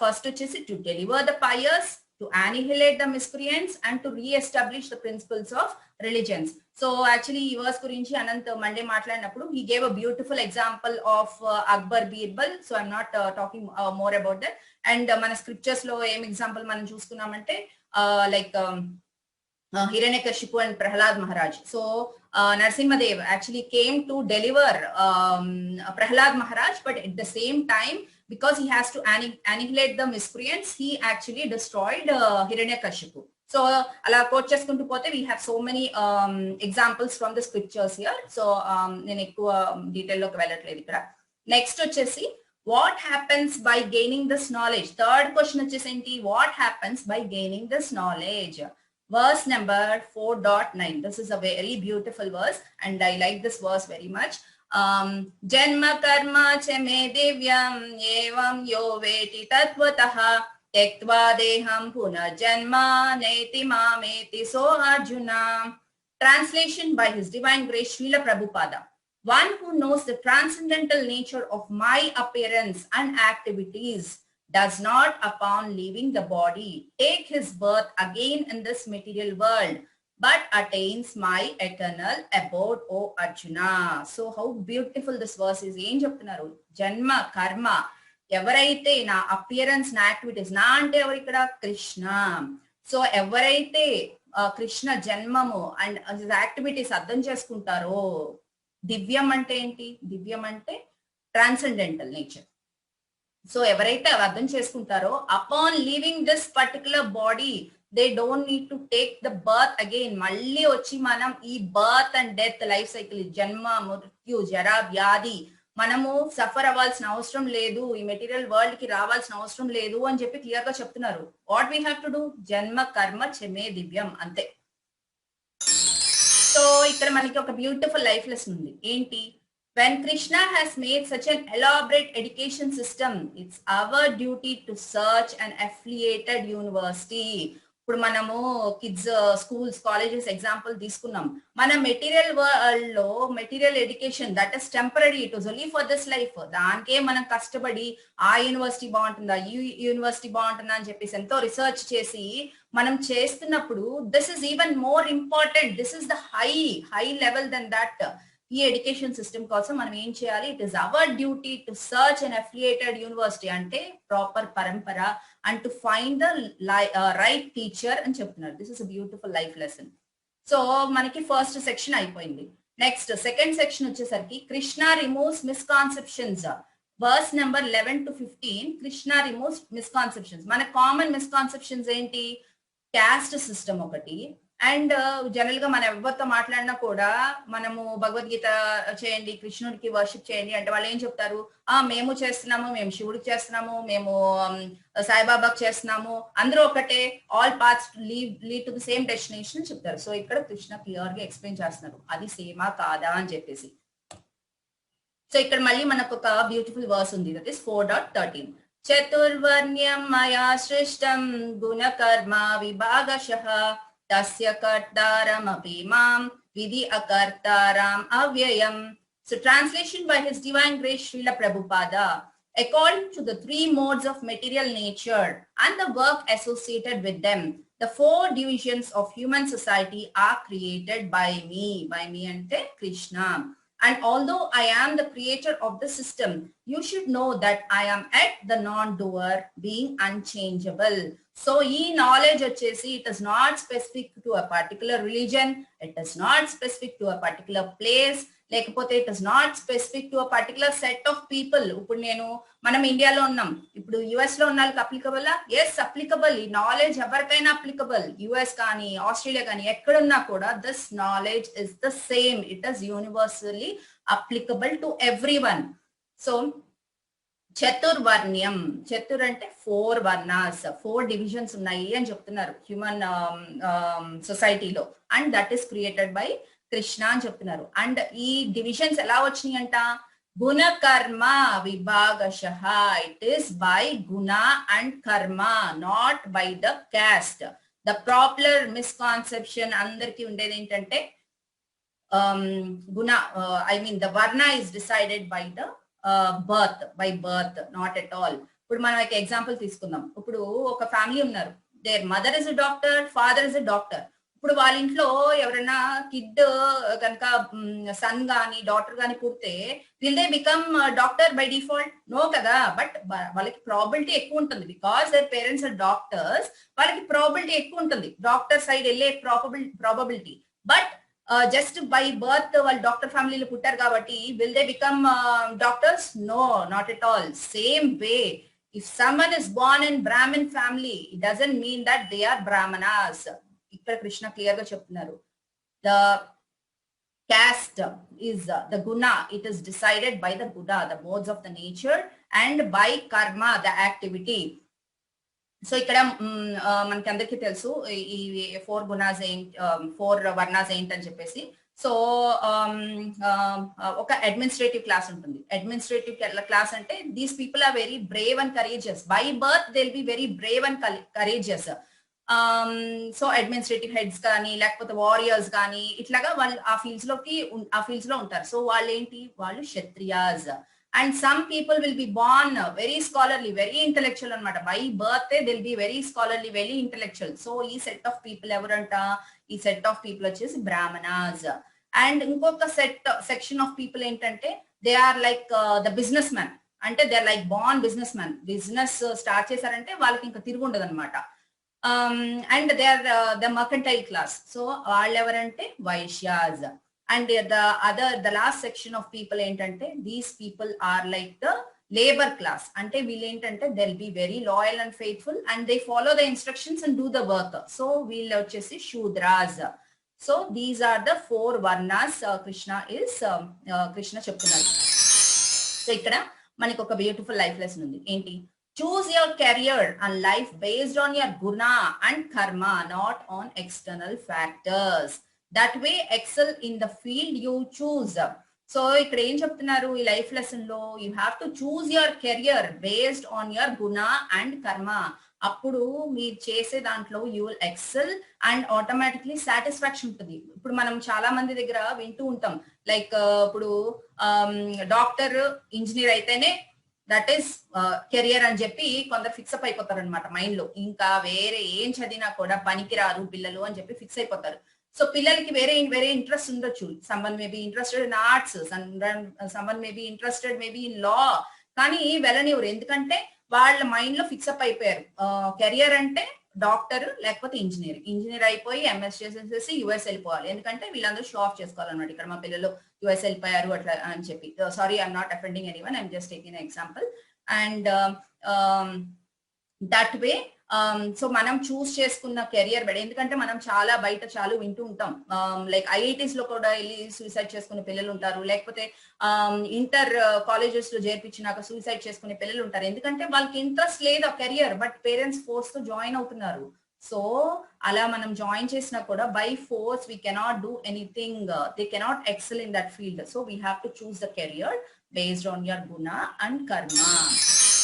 ఫస్ట్ వచ్చేసి to deliver the pious, to annihilate the miscreants and to re-establish the principles of religions. So actually ఈ verse గురించి Anant Monday మాట్లాడినప్పుడు he gave a beautiful example of Akbar Birbal. So I'm not talking more about that. And మన scriptures లో ఏం example మనం చూసుకున్నామంటే like Hiranyakashipu and Prahlad Maharaj. So Narsimhadev actually came to deliver Prahlad Maharaj, but at the same time, because he has to annihilate the miscreants, he actually destroyed Hiranyakashipu. So ala quote cheskuntu pothe we have so many examples from the scriptures here. So nenu ekkuva detail loki vellatledu ikkada. Next vachesi what happens by gaining this knowledge? Third question vachesi enti what happens by gaining this knowledge? Verse number 4.9. This is a very beautiful verse and I like this verse very much. Janma karma cha me divyam evam yo veti tatvatah tektva deham punarjanma neti mameti so Arjuna. Translation by His Divine Grace Srila Prabhupada. One who knows the transcendental nature of my appearance and activities does not, upon leaving the body, take his birth again in this material world, but attains my eternal abode, O Arjuna. So how beautiful this verse is. Em cheptunnaru? Janma, karma, ఎవరైతే నా appearance, నా activities, నా అంటే ఎవరు ఇక్కడ? Krishna. So ఎవరైతే కృష్ణ జన్మము and activities అర్థం చేసుకుంటారో, దివ్యం అంటే ఏంటి? దివ్యం అంటే ట్రాన్సెండెంటల్ నేచర్. సో ఎవరైతే అర్థం చేసుకుంటారో upon living this particular body they don't need to take the birth again. మళ్ళీ వచ్చి మనం ఈ birth and death life cycle, జన్మ, మృత్యు, జరా, వ్యాధి, మనము సఫర్ అవ్వాల్సిన అవసరం లేదు, ఈ మెటీరియల్ వరల్డ్ కి రావాల్సిన అవసరం లేదు అని చెప్పి క్లియర్ గా చెప్తున్నారు. What we have to do? జన్మ కర్మ చెమే దివ్యం, అంతే. సో ఇక్కడ మనకి ఒక బ్యూటిఫుల్ లైఫ్ లెసన్ ఉంది. ఏంటి? When Krishna has made such an elaborate education system, it's our duty to search an affiliated university. ఇప్పుడు మనము కిడ్స్ స్కూల్స్, కాలేజెస్ ఎగ్జాంపుల్ తీసుకున్నాం. మన మెటీరియల్ వరల్డ్ లో material education that is temporary, it was only for this life. దానికే మనం కష్టపడి ఆ university బాగుంటుందా, ఈ యూనివర్సిటీ బాగుంటుందా అని చెప్పేసి ఎంతో రీసెర్చ్ చేసి మనం చేస్తున్నప్పుడు this is even more important. This is the high level then that. ఈ ఎడ్యుకేషన్ సిస్టమ్ కోసం మనం ఏం చేయాలి? It is our duty to search and affiliated university, అంటే proper parampara, and to find the right teacher అని చెప్తున్నారు. This is a beautiful life lesson. So మనకి first section అయిపోయింది. నెక్స్ట్ సెకండ్ సెక్షన్ వచ్చేసరికి Krishna removes misconceptions. Verse number 11 to 15. Krishna removes misconceptions. మన common misconceptions ఏంటి? Caste system ఒకటి. And general గా మనం ఎవరితో మాట్లాడినా కూడా మనము భగవద్గీత చేయండి, కృష్ణుడికి వర్షిప్ చేయండి అంటే వాళ్ళు ఏం చెప్తారు? మేము చేస్తున్నాము, మేము శివుడికి చేస్తున్నాము, మేము సాయిబాబాకి చేస్తున్నాము, అందరూ ఒకటే, all paths lead to the same destination చెప్తారు. సో ఇక్కడ కృష్ణ క్లియర్ గా ఎక్స్ప్లెయిన్ చేస్తున్నారు అది సేమా కాదా అని చెప్పేసి. సో ఇక్కడ మళ్ళీ మనకు ఒక బ్యూటిఫుల్ వర్స్ ఉంది, that is 4.13. చతుర్వర్ణ్యం Maaya సృష్టం గుణకర్మ విభాగశః tasya kartaram api mam vidhi akartaram avyayam. So translation by His Divine Grace Srila Prabhupada. According to the 3 modes of material nature and the work associated with them, the 4 divisions of human society are created by me. By me ante Krishna. And although I am the creator of the system, you should know that I am at the non-doer, being unchangeable. So ఈ knowledge వచ్చేసి it is not specific to a particular religion, it is not specific to a particular place, లేకపోతే it is not specific to a particular set of people. ఇప్పుడు మనం ఇండియాలో ఉన్నాం, ఇప్పుడు US లో ఉన్న వాళ్ళకి అప్లికబుల్? Yes, applicable. ఈ నాలెడ్జ్ ఎవరికైనా అప్లికబుల్. యుఎస్ కానీ ఆస్ట్రేలియా కానీ ఎక్కడున్నా కూడా this knowledge is the same. It is universally applicable to everyone. So చతుర్వర్ణ్యం, చతుర్ అంటే 4 వర్ణాస్, 4 డివిజన్స్ ఉన్నాయి అని చెప్తున్నారు హ్యూమన్ సొసైటీలో. And that is created by Krishna అని చెప్తున్నారు. అండ్ ఈ డివిజన్స్ ఎలా వచ్చినాయి అంట? Guna karma vibhagashaha. It is by guna and karma, not by the caste. The popular misconception అందరికి ఉండేది ఏంటంటే guna, I mean the varna is decided by the birth, not at all. ఇప్పుడు మనం ఒక ఎగ్జాంపుల్ తీసుకుందాం. ఇప్పుడు ఒక ఫ్యామిలీ ఉన్నారు, there mother is a doctor, father is a doctor. ఇప్పుడు వాళ్ళ ఇంట్లో ఎవరైనా కిడ్ కనుక సన్ గాని డాటర్ గాని పుడితే will they become doctor by default? No కదా. బట్ వాళ్ళకి ప్రాబిలిటీ ఎక్కువ ఉంటుంది, because their parents are doctors. వాళ్ళకి ప్రాబిలిటీ ఎక్కువ ఉంటుంది, డాక్టర్ సైడ్ వెళ్ళే probability. But just by birth వాళ్ళు డాక్టర్ ఫ్యామిలీలో పుట్టారు కాబట్టి will they become doctors? No, not at all. Same way, if someone is born in Brahmin family, it doesn't mean that they are Brahmanas. ఇక్కడ Krishna clear గా చెప్తున్నారు, the caste is the guna. It is decided by the guna, the modes of the nature, and by karma, the activity. So ఇక్కడ మనకి అందరికీ తెలుసు ఈ 4 గుణాస్ ఏంటి, 4 వర్ణాస్ ఏంటని చెప్పేసి. సో ఒక అడ్మినిస్ట్రేటివ్ క్లాస్ ఉంటుంది. అడ్మినిస్ట్రేటివ్ క్లాస్ అంటే these people are very brave and courageous. By birth they will be very brave and courageous. So administrative heads కానీ లేకపోతే వారియర్స్ కానీ ఇట్లాగా వాళ్ళు ఆ ఫీల్డ్స్ లో ఉంటారు. సో వాళ్ళు ఏంటి, వాళ్ళు kshatriyas. And some people will be born very scholarly, very intellectual అనమాట. By birth they will be very scholarly, very intellectual. So ఈ సెట్ ఆఫ్ పీపుల్ ఎవరంట, ఈ సెట్ ఆఫ్ పీపుల్ వచ్చేసి బ్రాహ్మణాస్. అండ్ ఇంకొక సెక్షన్ ఆఫ్ పీపుల్ ఏంటంటే they are like the businessman. అంటే they are like born businessman. Business start చేశారంటే వాళ్ళకి ఇంకా తిరుగు ఉండదు అనమాట. And they are the mercantile class. So వాళ్ళు ఎవరంటే vaishyas. And the last section of people ఏంటంటే these people are like the labour class. అంటే వీళ్ళు ఏంటంటే they will be very loyal and faithful and they follow the instructions and do the work. So వీళ్ళు వచ్చేసి shudras. So these are the 4 varnas Krishna చెప్తున్నారు. So ఇక్కడ మనకి ఒక బ్యూటిఫుల్ లైఫ్ లెసన్ ఉంది. ఏంటి? Choose your career and life based on your guna and karma, not on external factors. That way excel in the field you choose. So ఇక్కడ ఏం చెప్తున్నారు ఈ లైఫ్ లెసన్ లో, you have to choose your career based on your Guna and కర్మ. అప్పుడు మీరు చేసే దాంట్లో you will excel and automatically satisfaction ఉంటుంది. ఇప్పుడు మనం చాలా మంది దగ్గర వింటూ ఉంటాం, లైక్ ఇప్పుడు డాక్టర్ ఇంజనీర్ అయితేనే దట్ ఈస్ కెరియర్ అని చెప్పి కొందరు ఫిక్స్ అప్ అయిపోతారు అనమాట మైండ్ లో. ఇంకా వేరే ఏం చదివినా కూడా పనికిరారు పిల్లలు అని చెప్పి ఫిక్స్ అయిపోతారు. సో పిల్లలకి వేరే ఇంట్రెస్ట్ ఉండొచ్చు. Someone may be interested in arts, someone may be interested may be in law, కానీ వెళ్ళనివ్వరు. ఎందుకంటే వాళ్ళ మైండ్ లో ఫిక్స్ అప్ అయిపోయారు. కెరియర్ అంటే డాక్టర్ లేకపోతే ఇంజనీర్ అయిపోయి ఎంఎస్ చేసేసి యుఎస్ వెళ్ళిపోవాలి. ఎందుకంటే వీళ్ళందరూ షో ఆఫ్ చేసుకోవాలన్నమాట. ఇక్కడ మా పిల్లలు యుఎస్ వెళ్ళిపోయారు అట్లా అని చెప్పి. Sorry, I'm not offending anyone, I'm just taking an example. And that way so మనం చూస్ చేసుకున్న కెరియర్ బెడ. ఎందుకంటే మనం చాలా బయట చాలా వింటూ ఉంటాం, లైక్ ఐఐటీస్ లో కూడా వెళ్ళి సూసైడ్ చేసుకునే పిల్లలు ఉంటారు, లేకపోతే ఇంటర్ కాలేజెస్ లో చేర్పించినాక సూసైడ్ చేసుకునే పిల్లలు ఉంటారు. ఎందుకంటే వాళ్ళకి ఇంట్రెస్ట్ లేదు ఆ కెరియర్, బట్ పేరెంట్స్ ఫోర్స్ తో జాయిన్ అవుతున్నారు. సో అలా మనం జాయిన్ చేసినా కూడా by force we cannot do anything, they cannot XL in that field. So we have to choose the career based on your Guna and కర్మ.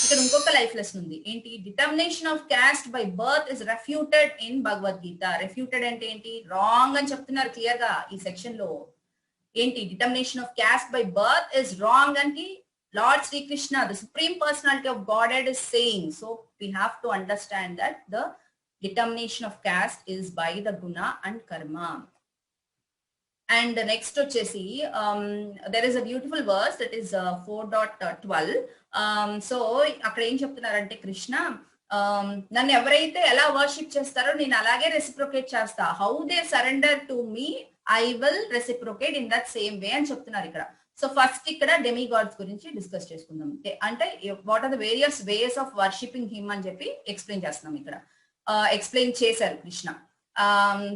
ఇక్కడ ఇంకొక life lesson ఉంది. ఏంటి? Determination of cast by birth is refuted in Bhagavad Gita. Refuted అంటే ఏంటి? Wrong అని చెప్తున్నారు clear గా ఈ సెక్షన్ లో. ఏంటి? Determination of cast by birth is wrong అని Lord Sri Krishna, the Supreme Personality of Godhead, is saying. So we have to understand that the determination of caste is by the guna and karma. And the next వచ్చేసి there is a beautiful verse that is 4.12. So అక్కడ ఏం చెప్తున్నారంటే కృష్ణ, నన్ను ఎవరైతే ఎలా worship చేస్తారో నేను అలాగే రెసిప్రొకేట్ చేస్తా. How they surrender to me I will reciprocate in that same way అని చెప్తున్నారు ఇక్కడ. సో ఫస్ట్ ఇక్కడ డెమి గాడ్స్ గురించి డిస్కస్ చేసుకుందాం. అంటే what are the various ways of worshipping him అని చెప్పి ఎక్స్ప్లెయిన్ చేస్తున్నాం ఇక్కడ. ఎక్స్ప్లెయిన్ చేశారు కృష్ణ.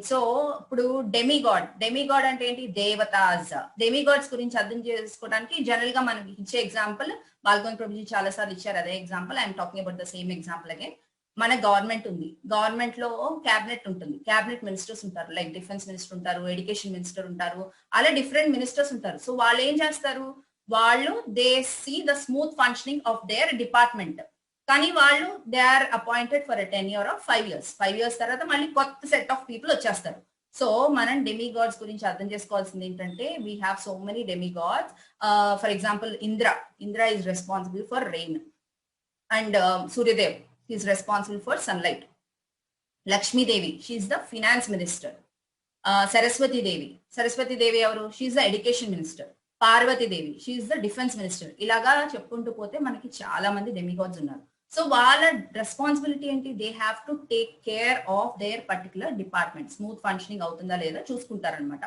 సో ఇప్పుడు డెమిగాడ్ అంటే ఏంటి? దేవతాస్. డెమిగాడ్స్ గురించి అర్థం చేసుకోవడానికి జనరల్ గా మనకి ఇచ్చే ఎగ్జాంపుల్ బాల్గోన్ ప్రభుజీ చాలా సార్లు ఇచ్చారు అదే example. I'm talking about the same example again. మన గవర్నమెంట్ ఉంది, గవర్నమెంట్ లో క్యాబినెట్ ఉంటుంది, క్యాబినెట్ మినిస్టర్స్ ఉంటారు, లైక్ డిఫెన్స్ మినిస్టర్ ఉంటారు, ఎడ్యుకేషన్ మినిస్టర్ ఉంటారు, అలా డిఫరెంట్ మినిస్టర్స్ ఉంటారు. సో వాళ్ళు ఏం చేస్తారు? వాళ్ళు they see the smooth functioning of their department. కానీ వాళ్ళు they are appointed for 10 years or 5 years. 5 years తర్వాత మళ్ళీ కొత్త సెట్ ఆఫ్ పీపుల్ వచ్చేస్తారు. సో మనం డెమిగాడ్స్ గురించి అర్థం చేసుకోవాల్సింది ఏంటంటే we have so many demigods. For example Indra is responsible for rain, and Suryadev is responsible for sunlight. Lakshmidevi, she's the finance minister. Saraswati Devi ఎవరు? She's the education minister. Parvatidevi, she the defence minister. ఇలాగా చెప్పుకుంటూ పోతే మనకి చాలా మంది డెమిగాడ్స్ ఉన్నారు. సో వాళ్ళ రెస్పాన్సిబిలిటీ ఏంటి? They have to take care of their particular department. Smooth functioning అవుతుందా లేదా చూసుకుంటారనమాట.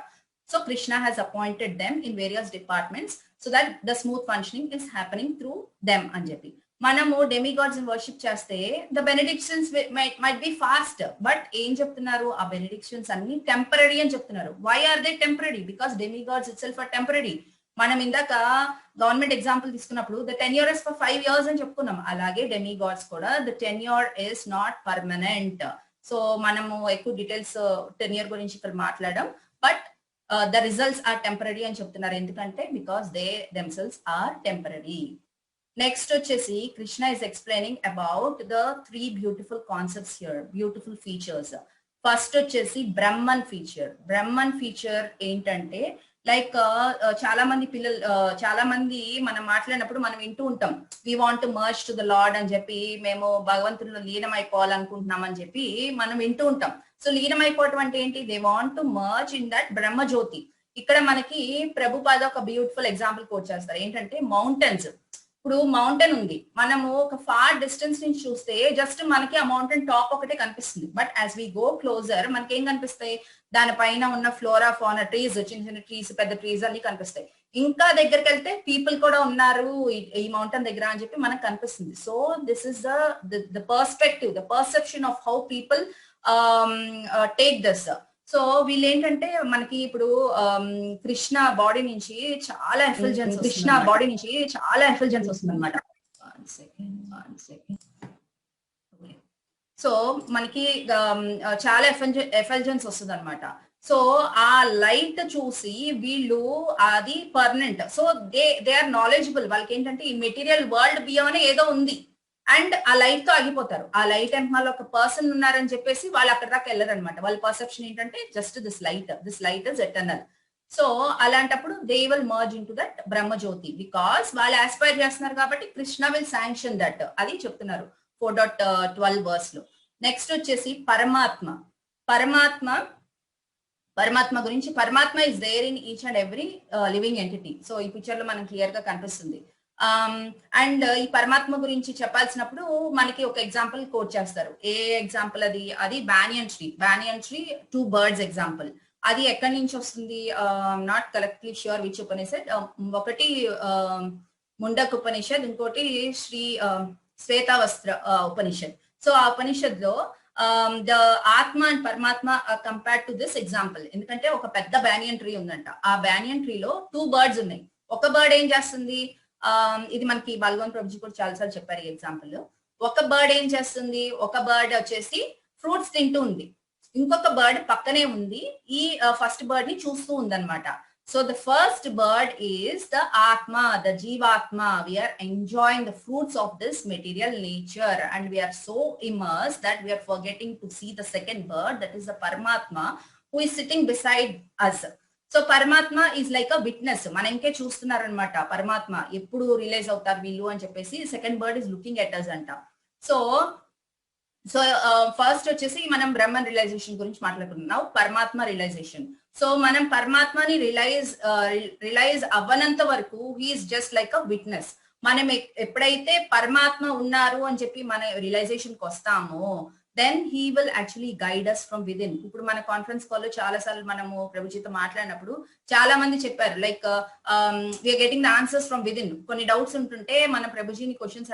So Krishna has appointed them in various departments so that the smooth functioning is happening through them అని చెప్పి. మనము డెమిగాడ్స్ వర్షిప్ చేస్తే the benedictions might be fast, but ఏం చెప్తున్నారు? ఆ బెనిడిక్షన్స్ అన్ని టెంపరరీ అని చెప్తున్నారు. Why are they temporary? Because demigods itself are temporary. మనం ఇందాక గవర్నమెంట్ ఎగ్జాంపుల్ తీసుకున్నప్పుడు the tenure is for 5 years అని చెప్పుకున్నాం. అలాగే డెమిగాడ్స్ కూడా the tenure is not permanent. So మనము ఎక్కువ డీటెయిల్స్ టెన్యూర్ గురించి ఇక్కడ మాట్లాడడం, but the results are temporary అని చెప్తున్నారు. ఎందుకంటే because they themselves are temporary. Next వచ్చేసి Krishna is explaining about the 3 beautiful concepts here, beautiful features. First వచ్చేసి బ్రహ్మన్ ఫీచర్. బ్రహ్మన్ ఫీచర్ ఏంటంటే లైక్ చాలా మంది పిల్లలు, చాలా మంది మనం మాట్లాడినప్పుడు మనం వింటూ ఉంటాం, we want to merge to the lord అని చెప్పి, మేము భగవంతుల్లో లీనం అయిపోవాలనుకుంటున్నాం అని చెప్పి మనం వింటూ ఉంటాం. సో లీనం అయిపోవటం అంటే ఏంటి? They want to merge in that Brahmajyoti. ఇక్కడ మనకి ప్రభుపాద ఒక బ్యూటిఫుల్ ఎగ్జాంపుల్ కోట్ చేస్తారు. ఏంటంటే మౌంటైన్స్. ఇప్పుడు మౌంటైన్ ఉంది, మనము ఒక ఫార్ డిస్టెన్స్ నుంచి చూస్తే జస్ట్ మనకి ఆ మౌంటైన్ టాప్ ఒకటే కనిపిస్తుంది. But as we go closer మనకి ఏం కనిపిస్తాయి? దానిపైన ఉన్న ఫ్లోరా ఫానా, ట్రీస్, చిన్న చిన్న ట్రీస్, పెద్ద ట్రీస్ అన్ని కనిపిస్తాయి. ఇంకా దగ్గరికి వెళ్తే పీపుల్ కూడా ఉన్నారు ఈ మౌంటైన్ దగ్గర అని చెప్పి మనకు కనిపిస్తుంది. So this is the perspective, the perception of how people take this. So వీళ్ళు ఏంటంటే మనకి ఇప్పుడు కృష్ణ బాడీ నుంచి చాలా ఎఫల్జెన్స్ వస్తుంది అనమాట. సో మనకి చాలా ఎఫల్జెన్స్ వస్తుంది అనమాట. సో ఆ లైట్ చూసి వీళ్ళు అది permanent. So they are knowledgeable. వాళ్ళకి ఏంటంటే ఈ మెటీరియల్ వరల్డ్ బియాండ్ ఏదో ఉంది అండ్ ఆ లైట్ తో ఆగిపోతారు. ఆ లైట్ వెనకాల ఒక పర్సన్ ఉన్నారని చెప్పేసి వాళ్ళు అక్కడ దాకా వెళ్ళరు అనమాట. వాళ్ళ పర్సెప్షన్ ఏంటంటే just this light is eternal. So అలాంటప్పుడు they will merge into that Brahmajyoti because వాళ్ళు ఆస్పైర్ చేస్తున్నారు కాబట్టి కృష్ణ విల్ శాంక్షన్ దట్. అది చెప్తున్నారు 4.12 verse లో. నెక్స్ట్ వచ్చేసి పరమాత్మ గురించి. Paramatma is there in each and every living entity. So ఈ పిక్చర్ లో మనకి క్లియర్ గా కనిపిస్తుంది. అండ్ ఈ పరమాత్మ గురించి చెప్పాల్సినప్పుడు మనకి ఒక ఎగ్జాంపుల్ కోట్ చేస్తారు. ఏ ఎగ్జాంపుల్ అది బ్యానియన్ ట్రీ 2 birds ఎగ్జాంపుల్. అది ఎక్కడి నుంచి వస్తుంది? Not correctly sure which Upanishad. ఒకటి ముండక్ ఉపనిషద్, ఇంకోటి శ్వేతావస్త్ర ఉపనిషద్. సో ఆ ఉపనిషద్ లో ద ఆత్మ అండ్ పరమాత్మ కంపేర్డ్ టు దిస్ ఎగ్జాంపుల్. ఎందుకంటే ఒక పెద్ద బ్యానియన్ ట్రీ ఉందంట. ఆ బ్యానియన్ ట్రీలో 2 birds ఉన్నాయి. ఒక బర్డ్ ఏం చేస్తుంది? ఇది మనకి బల్గోన్ ప్రభుజీ కూడా చాలాసార్లు చెప్పారు ఈ ఎగ్జాంపుల్. ఒక బర్డ్ ఏం చేస్తుంది? ఒక బర్డ్ వచ్చేసి ఫ్రూట్స్ తింటూ ఉంది, ఇంకొక బర్డ్ పక్కనే ఉంది ఈ ఫస్ట్ బర్డ్ ని చూస్తూ ఉందన్నమాట. So the first bird is the atma, the jivatma. We're enjoying the fruits of this material nature and we're so immerse that we're forgetting to see the second bird, that is the paramatma who is sitting beside us. So paramatma is like a witness. మన ఇంకే చూస్తున్నారనమాట. పరమాత్మ ఎప్పుడు realise అవుతారు వీళ్ళు అని చెప్పేసి second bird is looking at us అంట. So first వచ్చేసి మనం బ్రహ్మన్ రియలైజేషన్ గురించి మాట్లాడుకుంటున్నాం. పరమాత్మ రియలైజేషన్. సో మనం పరమాత్మని రియలైజ్ అవ్వనంత వరకు he is just like a witness. మనం ఎప్పుడైతే పరమాత్మ ఉన్నారు అని చెప్పి మన రియలైజేషన్ కి వస్తామో then he will actually guide us from within. ఇప్పుడు మన కాన్ఫరెన్స్ కాల్ లో చాలా సార్లు మనము ప్రభుజీతో మాట్లాడినప్పుడు చాలా మంది చెప్పారు like we are getting the answers from within. కొన్ని డౌట్స్ ఉంటుంటే మన ప్రభుజీని క్వశ్చన్స్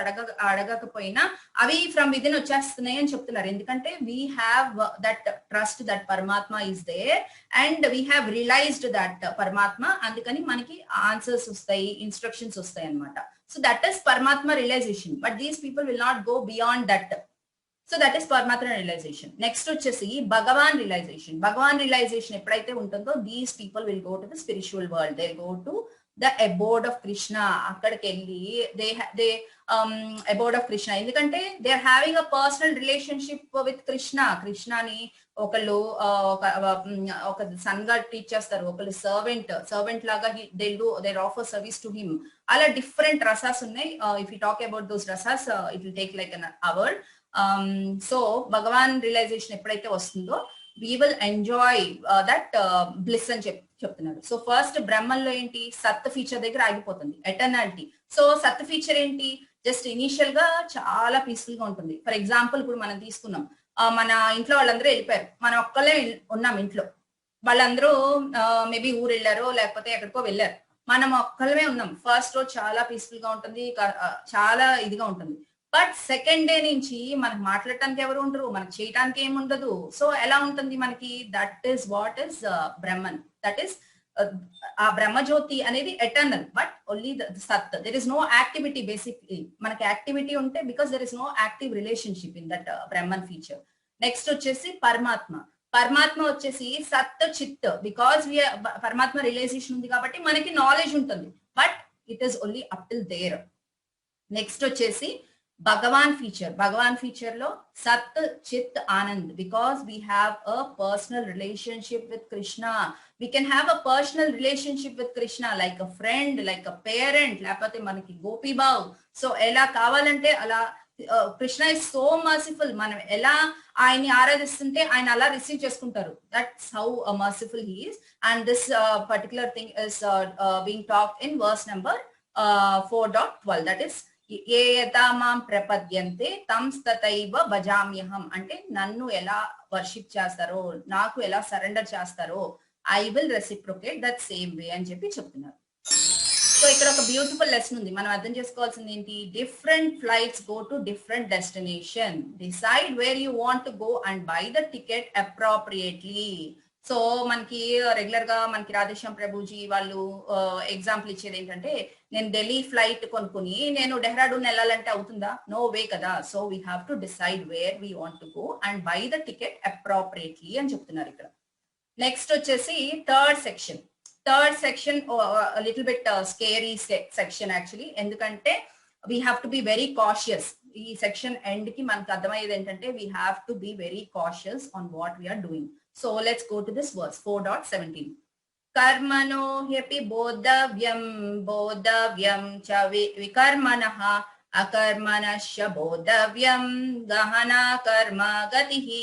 అడగకపోయినా అవి ఫ్రమ్ విదిన్ వచ్చేస్తున్నాయి అని చెప్తున్నారు. ఎందుకంటే we have that trust that paramatma is there and we have realized that paramatma. అందుకని మనకి ఆన్సర్స్ వస్తాయి, ఇన్స్ట్రక్షన్స్ వస్తాయి అనమాట. So that is paramatma realization. But these people will not go beyond that. So that is paramatma realization. Next వచ్చేసి Bhagavan realization. Bhagavan realization ఎప్పుడైతే ఉంటుందో these people will go to the spiritual world, they go to the abode of Krishna. అక్కడికి వెళ్ళి they అబోర్డ్ of Krishna, ఎందుకంటే they are having a personal relationship with Krishna. కృష్ణని ఒకళ్ళు ఒక son గా ట్రీట్ చేస్తారు, ఒకళ్ళు సర్వెంట్ లాగా they offer service to him. అలా డిఫరెంట్ రసాస్ ఉన్నాయి. If you talk about those rasas it will take like an hour. So Bhagavan realization ఎప్పుడైతే వస్తుందో we will enjoy that bliss అని చెప్తున్నారు. సో ఫస్ట్ బ్రహ్మంలో ఏంటి, సత్ ఫీచర్ దగ్గర ఆగిపోతుంది, ఎటర్నాలిటీ. సో సత్ ఫీచర్ ఏంటి, జస్ట్ ఇనిషియల్ గా చాలా పీస్ఫుల్ గా ఉంటుంది. ఫర్ ఎగ్జాంపుల్ ఇప్పుడు మనం తీసుకున్నాం, మన ఇంట్లో వాళ్ళందరూ వెళ్ళిపోయారు, మనం ఒక్కలే ఉన్నాం ఇంట్లో. వాళ్ళందరూ మేబీ ఊరు వెళ్ళారో లేకపోతే ఎక్కడికో వెళ్ళారు, మనం ఒక్కలమే ఉన్నాం. ఫస్ట్ రోజు చాలా పీస్ఫుల్ గా ఉంటుంది, చాలా ఇదిగా ఉంటుంది. బట్ సెకండ్ డే నుంచి మనకు మాట్లాడటానికి ఎవరు ఉండరు, మనకు చేయడానికి ఏముండదు. సో ఎలా ఉంటుంది మనకి, that is what is Brahman, that is ఆ బ్రహ్మజ్యోతి అనేది eternal, but only sat. There is no activity. Basically మనకి యాక్టివిటీ ఉంటే because there is no active relationship in that Brahman feature. Next వచ్చేసి పరమాత్మ. పరమాత్మ వచ్చేసి సత్ చిత్, బికాస్ పరమాత్మ రియలైజేషన్ ఉంది కాబట్టి మనకి నాలెడ్జ్ ఉంటుంది, but it is only up till there. Next వచ్చేసి భగవాన్ ఫీచర్. భగవాన్ ఫీచర్ లో సత్ చిత్ ఆనంద్, because we have a personal relationship with Krishna. We can have a personal relationship with Krishna like a friend, like a parent, లేకపోతే మనకి గోపీబావ్. So ఎలా కావాలంటే అలా. Krishna is so merciful. మనం ఎలా ఆయన్ని ఆరాధిస్తుంటే ఆయన అలా రిసీవ్ చేసుకుంటారు. That's how merciful he is. And this particular thing is being talked in verse number 4.12. That is ఏ యథా మాం ప్రపద్యంతే తం తథైవ భజామ్యహం. అంటే నన్ను ఎలా వర్షిప్ చేస్తారో, నాకు ఎలా సరెండర్ చేస్తారో, I will reciprocate that same way అని చెప్తున్నారు. సో ఇక్కడ ఒక బ్యూటిఫుల్ లెసన్ ఉంది, మనం అర్థం చేసుకోవాల్సింది ఏంటి, different flights go to different destination. Decide where you want to go and buy the ticket appropriately. So మనకి రెగ్యులర్ గా మనకి రాధేశ్యామ్ ప్రభుజీ వాళ్ళు ఎగ్జాంపుల్ ఇచ్చేది ఏంటంటే, నేను ఢిల్లీ ఫ్లైట్ కొనుక్కుని నేను డెహ్రాడూన్ వెళ్ళాలంటే అవుతుందా, నో వే కదా. So we have to decide where we want to go and buy the ticket appropriately అని చెప్తున్నారు ఇక్కడ. నెక్స్ట్ వచ్చేసి third section little bit scary section actually, ఎందుకంటే we have to be very cautious. ఈ section end కి మనకు అర్థమయ్యేది ఏంటంటే, we have to be very cautious on what we're doing. So let's go to this verse 4.17. Karmano hyapi bodhavyam cha vikarmanah akarmanasya bodhavyam gahana karma gatihi.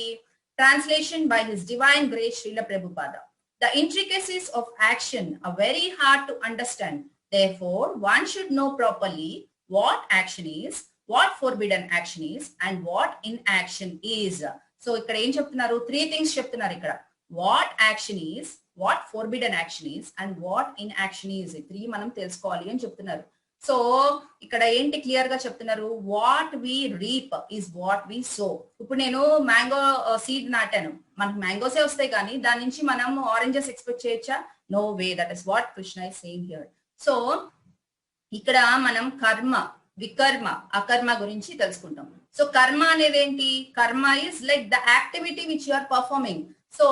Translation by His Divine Grace Srila Prabhupada. The intricacies of action are very hard to understand. Therefore, one should know properly what action is, what forbidden action is, and what inaction is. So ఇక్కడ ఏం చెప్తున్నారు, 3 things చెప్తున్నారు ఇక్కడ. What action is, what forbidden action is, and what inaction is. 3 మనం తెలుసుకోవాలి అని చెప్తున్నారు. So ఇక్కడ ఏంటి క్లియర్ గా చెప్తున్నారు, what we reap is what we sow. ఇప్పుడు నేను మ్యాంగో సీడ్ నాటాను, మనకు మ్యాంగోసే వస్తాయి, కానీ దాని నుంచి మనం ఆరెంజెస్ ఎక్స్పెక్ట్ చేయొచ్చా, no way. That is what Krishna is saying here. So ఇక్కడ మనం కర్మ, వికర్మ, అకర్మ గురించి తెలుసుకుంటాం. సో కర్మ అనేది ఏంటి, karma is like the activity which you are performing. So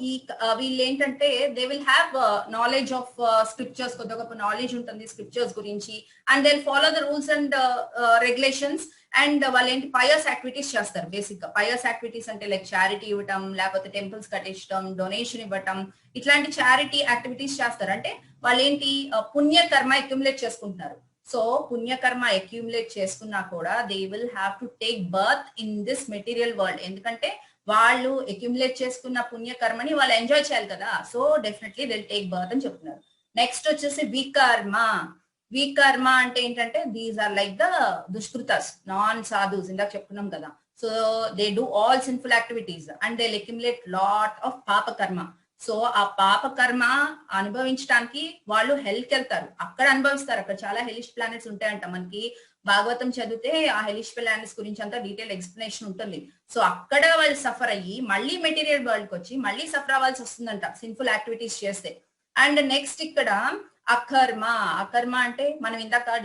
ఈ వీళ్ళు ఏంటంటే they will have knowledge of scriptures, కొద్దిగా గొప్ప నాలెడ్జ్ ఉంటుంది స్క్రిప్చర్స్ గురించి, and they follow the rules and regulations. And వాళ్ళు ఏంటి, పయస్ యాక్టివిటీస్ చేస్తారు. బేసిక్ గా పయస్ యాక్టివిటీస్ అంటే లైక్ చారిటీ ఇవ్వటం, లేకపోతే టెంపుల్స్ కట్టించడం, డొనేషన్ ఇవ్వటం, ఇట్లాంటి చారిటీ యాక్టివిటీస్ చేస్తారు. అంటే వాళ్ళు ఏంటి, పుణ్య కర్మ అక్యుములేట్ చేసుకుంటున్నారు. సో పుణ్యకర్మ అక్యూములేట్ చేసుకున్నా కూడా they will have to take birth in this material world. ఎందుకంటే వాళ్ళు అక్యూములేట్ చేసుకున్న పుణ్యకర్మని వాళ్ళు ఎంజాయ్ చేయాలి కదా. So definitely they will take birth అని చెప్తున్నారు. నెక్స్ట్ వచ్చేసి వికర్మ. వికర్మ అంటే ఏంటంటే, these are like the dushkritas, non sadhus, ఇందాక చెప్పుకున్నాం కదా. So they do all sinful activities and they accumulate lot of papakarma. So ఆ పాప కర్మ అనుభవించడానికి వాళ్ళు హెల్కి వెళ్తారు, అక్కడ అనుభవిస్తారు. అక్కడ చాలా హెలిష్ ప్లానెట్స్ ఉంటాయంట. మనకి భాగవతం చదివితే ఆ హెలిష్ ప్లానెట్స్ గురించి అంతా డీటెయిల్ ఎక్స్ప్లెనేషన్ ఉంటుంది. సో అక్కడ వాళ్ళు సఫర్ అయ్యి మళ్ళీ మెటీరియల్ వరల్డ్ కి వచ్చి మళ్ళీ సఫర్ అవ్వాల్సి వస్తుందంట సిన్ఫుల్ యాక్టివిటీస్ చేస్తే. అండ్ నెక్స్ట్ ఇక్కడ అకర్మ. అకర్మ అంటే మనం ఇందాక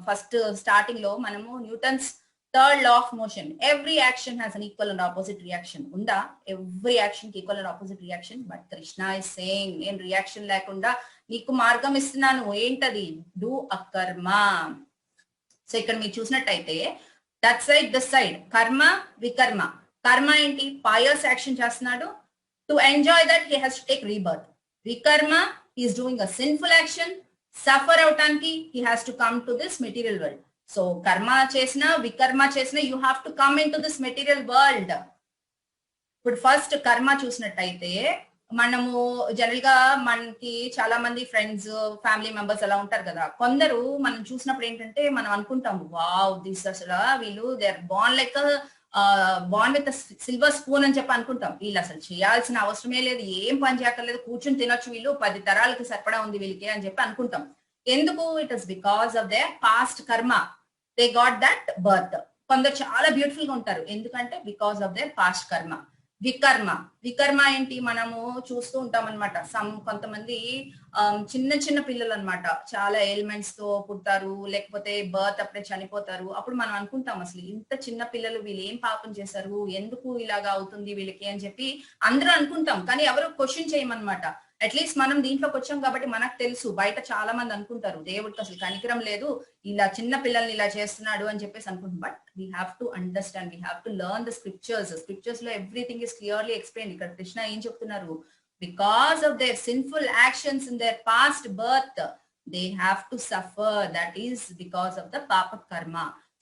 ఫస్ట్ స్టార్టింగ్ లో మనము Newton's third law of motion, every action has an equal and opposite reaction. ఉందా? ఎవ్రీ యాక్షన్ కి equal and opposite reaction. But Krishna is saying, నేను రియాక్షన్ లేకుండా నీకు మార్గం ఇస్తున్నాను, ఏంటది? Do a karma. సో ఇక్కడ మీరు చూసినట్టయితే దట్ సైడ్ దిస్ సైడ్ కర్మ వికర్మ. కర్మ ఏంటి? పయస్ యాక్షన్ చేస్తున్నాడు. To enjoy that he has to take rebirth. Vikarma is doing a sinful action. Suffer అవటానికి he has to come to this material world. So కర్మ చేసిన వికర్మ చేసిన you have to come into this material world. ఇప్పుడు first కర్మ చూసినట్టయితే మనము general గా మనకి చాలా మంది ఫ్రెండ్స్ ఫ్యామిలీ మెంబర్స్ అలా ఉంటారు కదా. కొందరు మనం చూసినప్పుడు ఏంటంటే మనం అనుకుంటాం వావ్ దిస్ అసలు వీళ్ళు they are born like born with silver spoon అని చెప్పి అనుకుంటాం. వీళ్ళు అసలు చేయాల్సిన అవసరమే లేదు, ఏం పని చేయక్కర్లేదు, కూర్చుని తినొచ్చు, వీళ్ళు 10 తరాలకి సరిపడా ఉంది వీళ్ళకి అని చెప్పి అనుకుంటాం. ఎందుకు? It is because of their past karma. They got that birth. కొందరు చాలా బ్యూటిఫుల్ గా ఉంటారు, ఎందుకంటే బికాస్ ఆఫ్ దేర్ పాస్ట్ కర్మ. వికర్మ. వికర్మ ఏంటి? మనము చూస్తూ ఉంటాం అనమాట. కొంతమంది చిన్న చిన్న పిల్లలు అనమాట, చాలా ఎయిల్మెంట్స్ తో పుడతారు, లేకపోతే బర్త్ అప్పుడే చనిపోతారు. అప్పుడు మనం అనుకుంటాం అసలు ఇంత చిన్న పిల్లలు వీళ్ళు ఏం పాపం చేశారు, ఎందుకు ఇలాగా అవుతుంది వీళ్ళకి అని చెప్పి అందరూ అనుకుంటాం. కానీ ఎవరు క్వశ్చన్ చేయమన్నమాట. అట్లీస్ట్ మనం దీంట్లోకి వచ్చాం కాబట్టి మనకు తెలుసు. బయట చాలా మంది అనుకుంటారు దేవుడికి అసలు కనికరం లేదు, ఇలా చిన్న పిల్లల్ని ఇలా చేస్తున్నాడు అని చెప్పేసి అనుకుంటాం. But we have to understand, we have to learn the scriptures. Scriptures లో ఎవ్రీథింగ్ ఇస్ క్లియర్లీ ఎక్స్ప్లెయిన్. ఇక్కడ కృష్ణ ఏం చెప్తున్నారు? Because of there sinful actions in there past birth they have to suffer. That is because of the పాప కర్మ.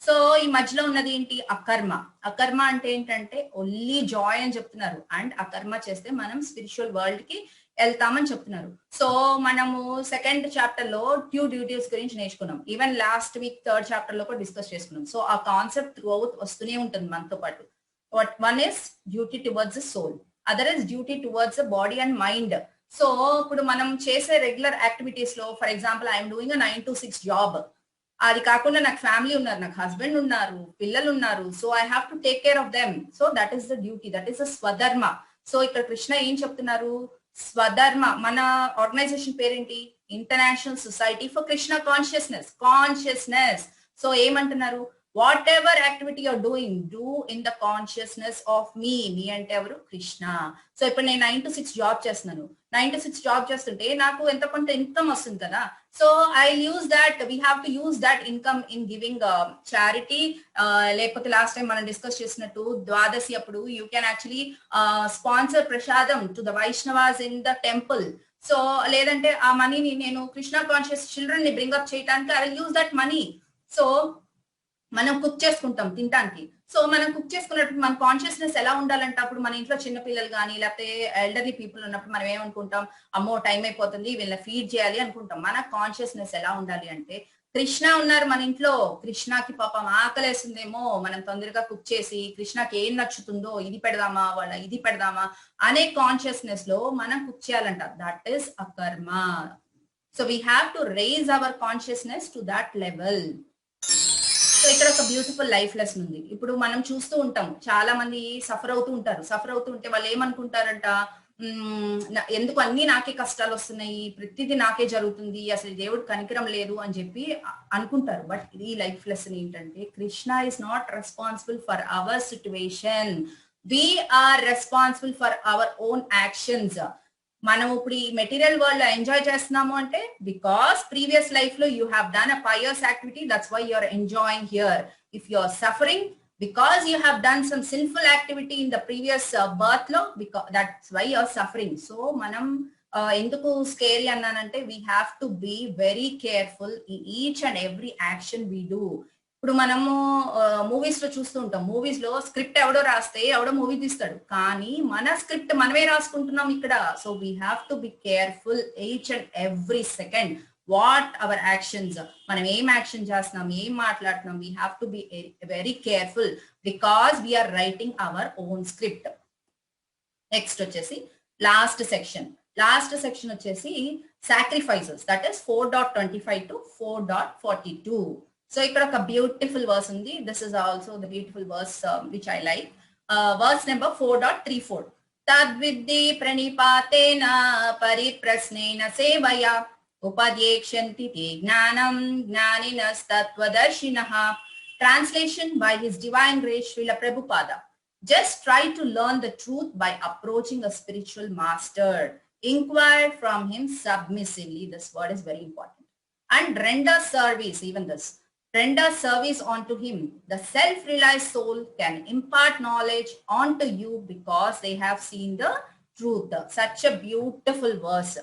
So ఈ మధ్యలో ఉన్నది ఏంటి? అకర్మ. అకర్మ అంటే ఏంటంటే ఓన్లీ జాయ్ అని చెప్తున్నారు. అండ్ అకర్మ చేస్తే మనం స్పిరిచువల్ వరల్డ్ కి వెళ్తామని చెప్తున్నారు. సో మనము సెకండ్ చాప్టర్ లో డ్యూటీస్ గురించి నేర్చుకున్నాం. Even last week third chapter లో కూడా డిస్కస్ చేసుకున్నాం. సో ఆ కాన్సెప్ట్ త్రూ అవుట్ వస్తూనే ఉంటుంది మనతో పాటు. One is duty towards the soul, other is duty towards the body and mind. So ఇప్పుడు మనం చేసే రెగ్యులర్ యాక్టివిటీస్ లో for example I'm doing 9 to 6 job. అది కాకుండా నాకు ఫ్యామిలీ ఉన్నారు, నాకు హస్బెండ్ ఉన్నారు, పిల్లలు ఉన్నారు. So I have to take care of them. So that is the duty, that is the swadharma. సో ఇక్కడ కృష్ణ ఏం చెప్తున్నారు? స్వధర్మ. మన ఆర్గనైజేషన్ పేరేంటి? International society for Krishna consciousness. So ఏమంటున్నారు? Whatever activity you're doing, do in the consciousness of me. Me అంటే ఎవరు? కృష్ణ. సో ఇప్పుడు నేను 9 to 6 జాబ్ చేస్తున్నాను. 9 to 6 జాబ్ చేస్తుంటే నాకు ఎంత కొంత ఇన్కమ్ వస్తుంది కదా. So I use that, we have to use that income in giving charity. లేకపోతే లాస్ట్ టైం మనం డిస్కస్ చేసినట్టు ద్వాదశి అప్పుడు యూ కెన్ యాక్చువల్లీ స్పాన్సర్ ప్రసాదం to the Vaishnavas in the temple. So లేదంటే ఆ మనీని నేను కృష్ణ కాన్షియస్ చిల్డ్రన్ ని బ్రింగ్అప్ చేయడానికి I will use that money. So మనం కుక్ చేసుకుంటాం తినడానికి. సో మనం కుక్ చేసుకున్నప్పుడు మన కాన్షియస్నెస్ ఎలా ఉండాలంటే అప్పుడు మన ఇంట్లో చిన్న పిల్లలు కానీ లేకపోతే ఎల్డర్లీ పీపుల్ ఉన్నప్పుడు మనం ఏమనుకుంటాం? అమ్మో టైం అయిపోతుంది, వీళ్ళని ఫీడ్ చేయాలి అనుకుంటాం. మన కాన్షియస్నెస్ ఎలా ఉండాలి అంటే కృష్ణ ఉన్నారు మన ఇంట్లో, కృష్ణకి పాపం ఆకలేస్తుందేమో, మనం తొందరగా కుక్ చేసి కృష్ణకి ఏం నచ్చుతుందో ఇది పెడదామా వాళ్ళ ఇది పెడదామా అనే కాన్షియస్నెస్ లో మనం కుక్ చేయాలంట. That is a karma. So we have to raise our consciousness to that level. So ఇక్కడ ఒక బ్యూటిఫుల్ లైఫ్ లెసన్ ఉంది. ఇప్పుడు మనం చూస్తూ ఉంటాం చాలా మంది సఫర్ అవుతూ ఉంటారు. సఫర్ అవుతూ ఉంటే వాళ్ళు ఏమనుకుంటారంట? ఎందుకు అన్ని నాకే కష్టాలు వస్తున్నాయి, ప్రతిదీ నాకే జరుగుతుంది, అసలు దేవుడు కనికరం లేదు అని చెప్పి అనుకుంటారు. బట్ ఈ లైఫ్ లెసన్ ఏంటంటే Krishna is not responsible for our situation, we are responsible for our own actions. మనం ఇప్పుడు ఈ మెటీరియల్ వరల్డ్ లో ఎంజాయ్ చేస్తున్నాము అంటే బికాస్ ప్రీవియస్ లైఫ్ లో you have done a pious activity, that's why you are enjoying here. If you are suffering because you have done some sinful activity in the previous birth lo, because that's why you are suffering. So manam enduku scary annanante we have to be very careful in each and every action we do. ఇప్పుడు మనము movies లో చూస్తూ ఉంటాం. Movies లో script ఎవడో రాస్తే ఎవడో movie తీస్తాడు, కానీ మన స్క్రిప్ట్ మనమే రాసుకుంటున్నాం ఇక్కడ. So we have to be careful each and every second. What our actions, మనం ఏం యాక్షన్ చేస్తున్నాం, ఏం మాట్లాడుతున్నాం, we have to be very careful because we're writing our own script. Next వచ్చేసి లాస్ట్ సెక్షన్ వచ్చేసి sacrifices, that is 4.25 to 4.42. So ఇక్కడ ఒక beautiful verse ఉంది. This is also the beautiful verse which I like. Verse number 4.34. తద్విద్ధి ప్రణిపాతేన పరిప్రశ్నేన సేవయా ఉపదేక్ష్యంతి తే జ్ఞానం జ్ఞానినస్తత్వదర్శినః. Translation by His Divine Grace Srila Prabhupada. Just try to learn the truth by approaching a spiritual master. inquire from him submissively. This word is very important. And render service, even this. Render service unto him. The self-realized soul can impart knowledge unto you because they have seen the truth. Such a beautiful verse.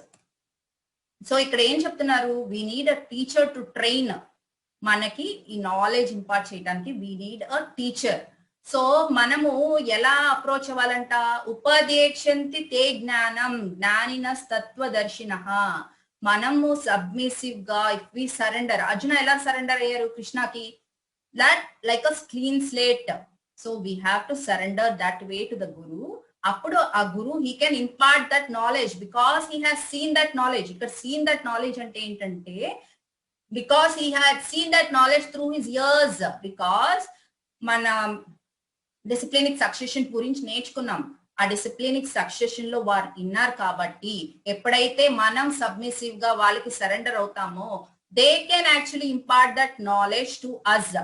So ఇక్కడ ఏం చెప్తున్నారు, we need a teacher to train. మనకి ఈ knowledge impart చేయడానికి we need a teacher. So మనము ఎలా approach అవ్వాలంట, ఉపదేశంతి తే జ్ఞానం జ్ఞానిన తత్వదర్శిన. మనము సబ్మిసివ్ గా ఇఫ్ వి సరెండర్. అర్జున ఎలా సరెండర్ అయ్యారు కృష్ణకి? That like a clean slate. So we have to surrender that way to the guru. అప్పుడు ఆ guru he can impart that knowledge because he has seen that knowledge. ఇక్కడ seen that knowledge అంటే ఏంటంటే because he had seen that knowledge through his ears. Because మన disciplic succession గురించి నేర్చుకున్నాం. ఆ డిసిప్లినిక్ succession లో వారు విన్నారు కాబట్టి ఎప్పుడైతే మనం సబ్మిసివ్ గా వాళ్ళకి సరెండర్ అవుతామో they can actually impart that knowledge to us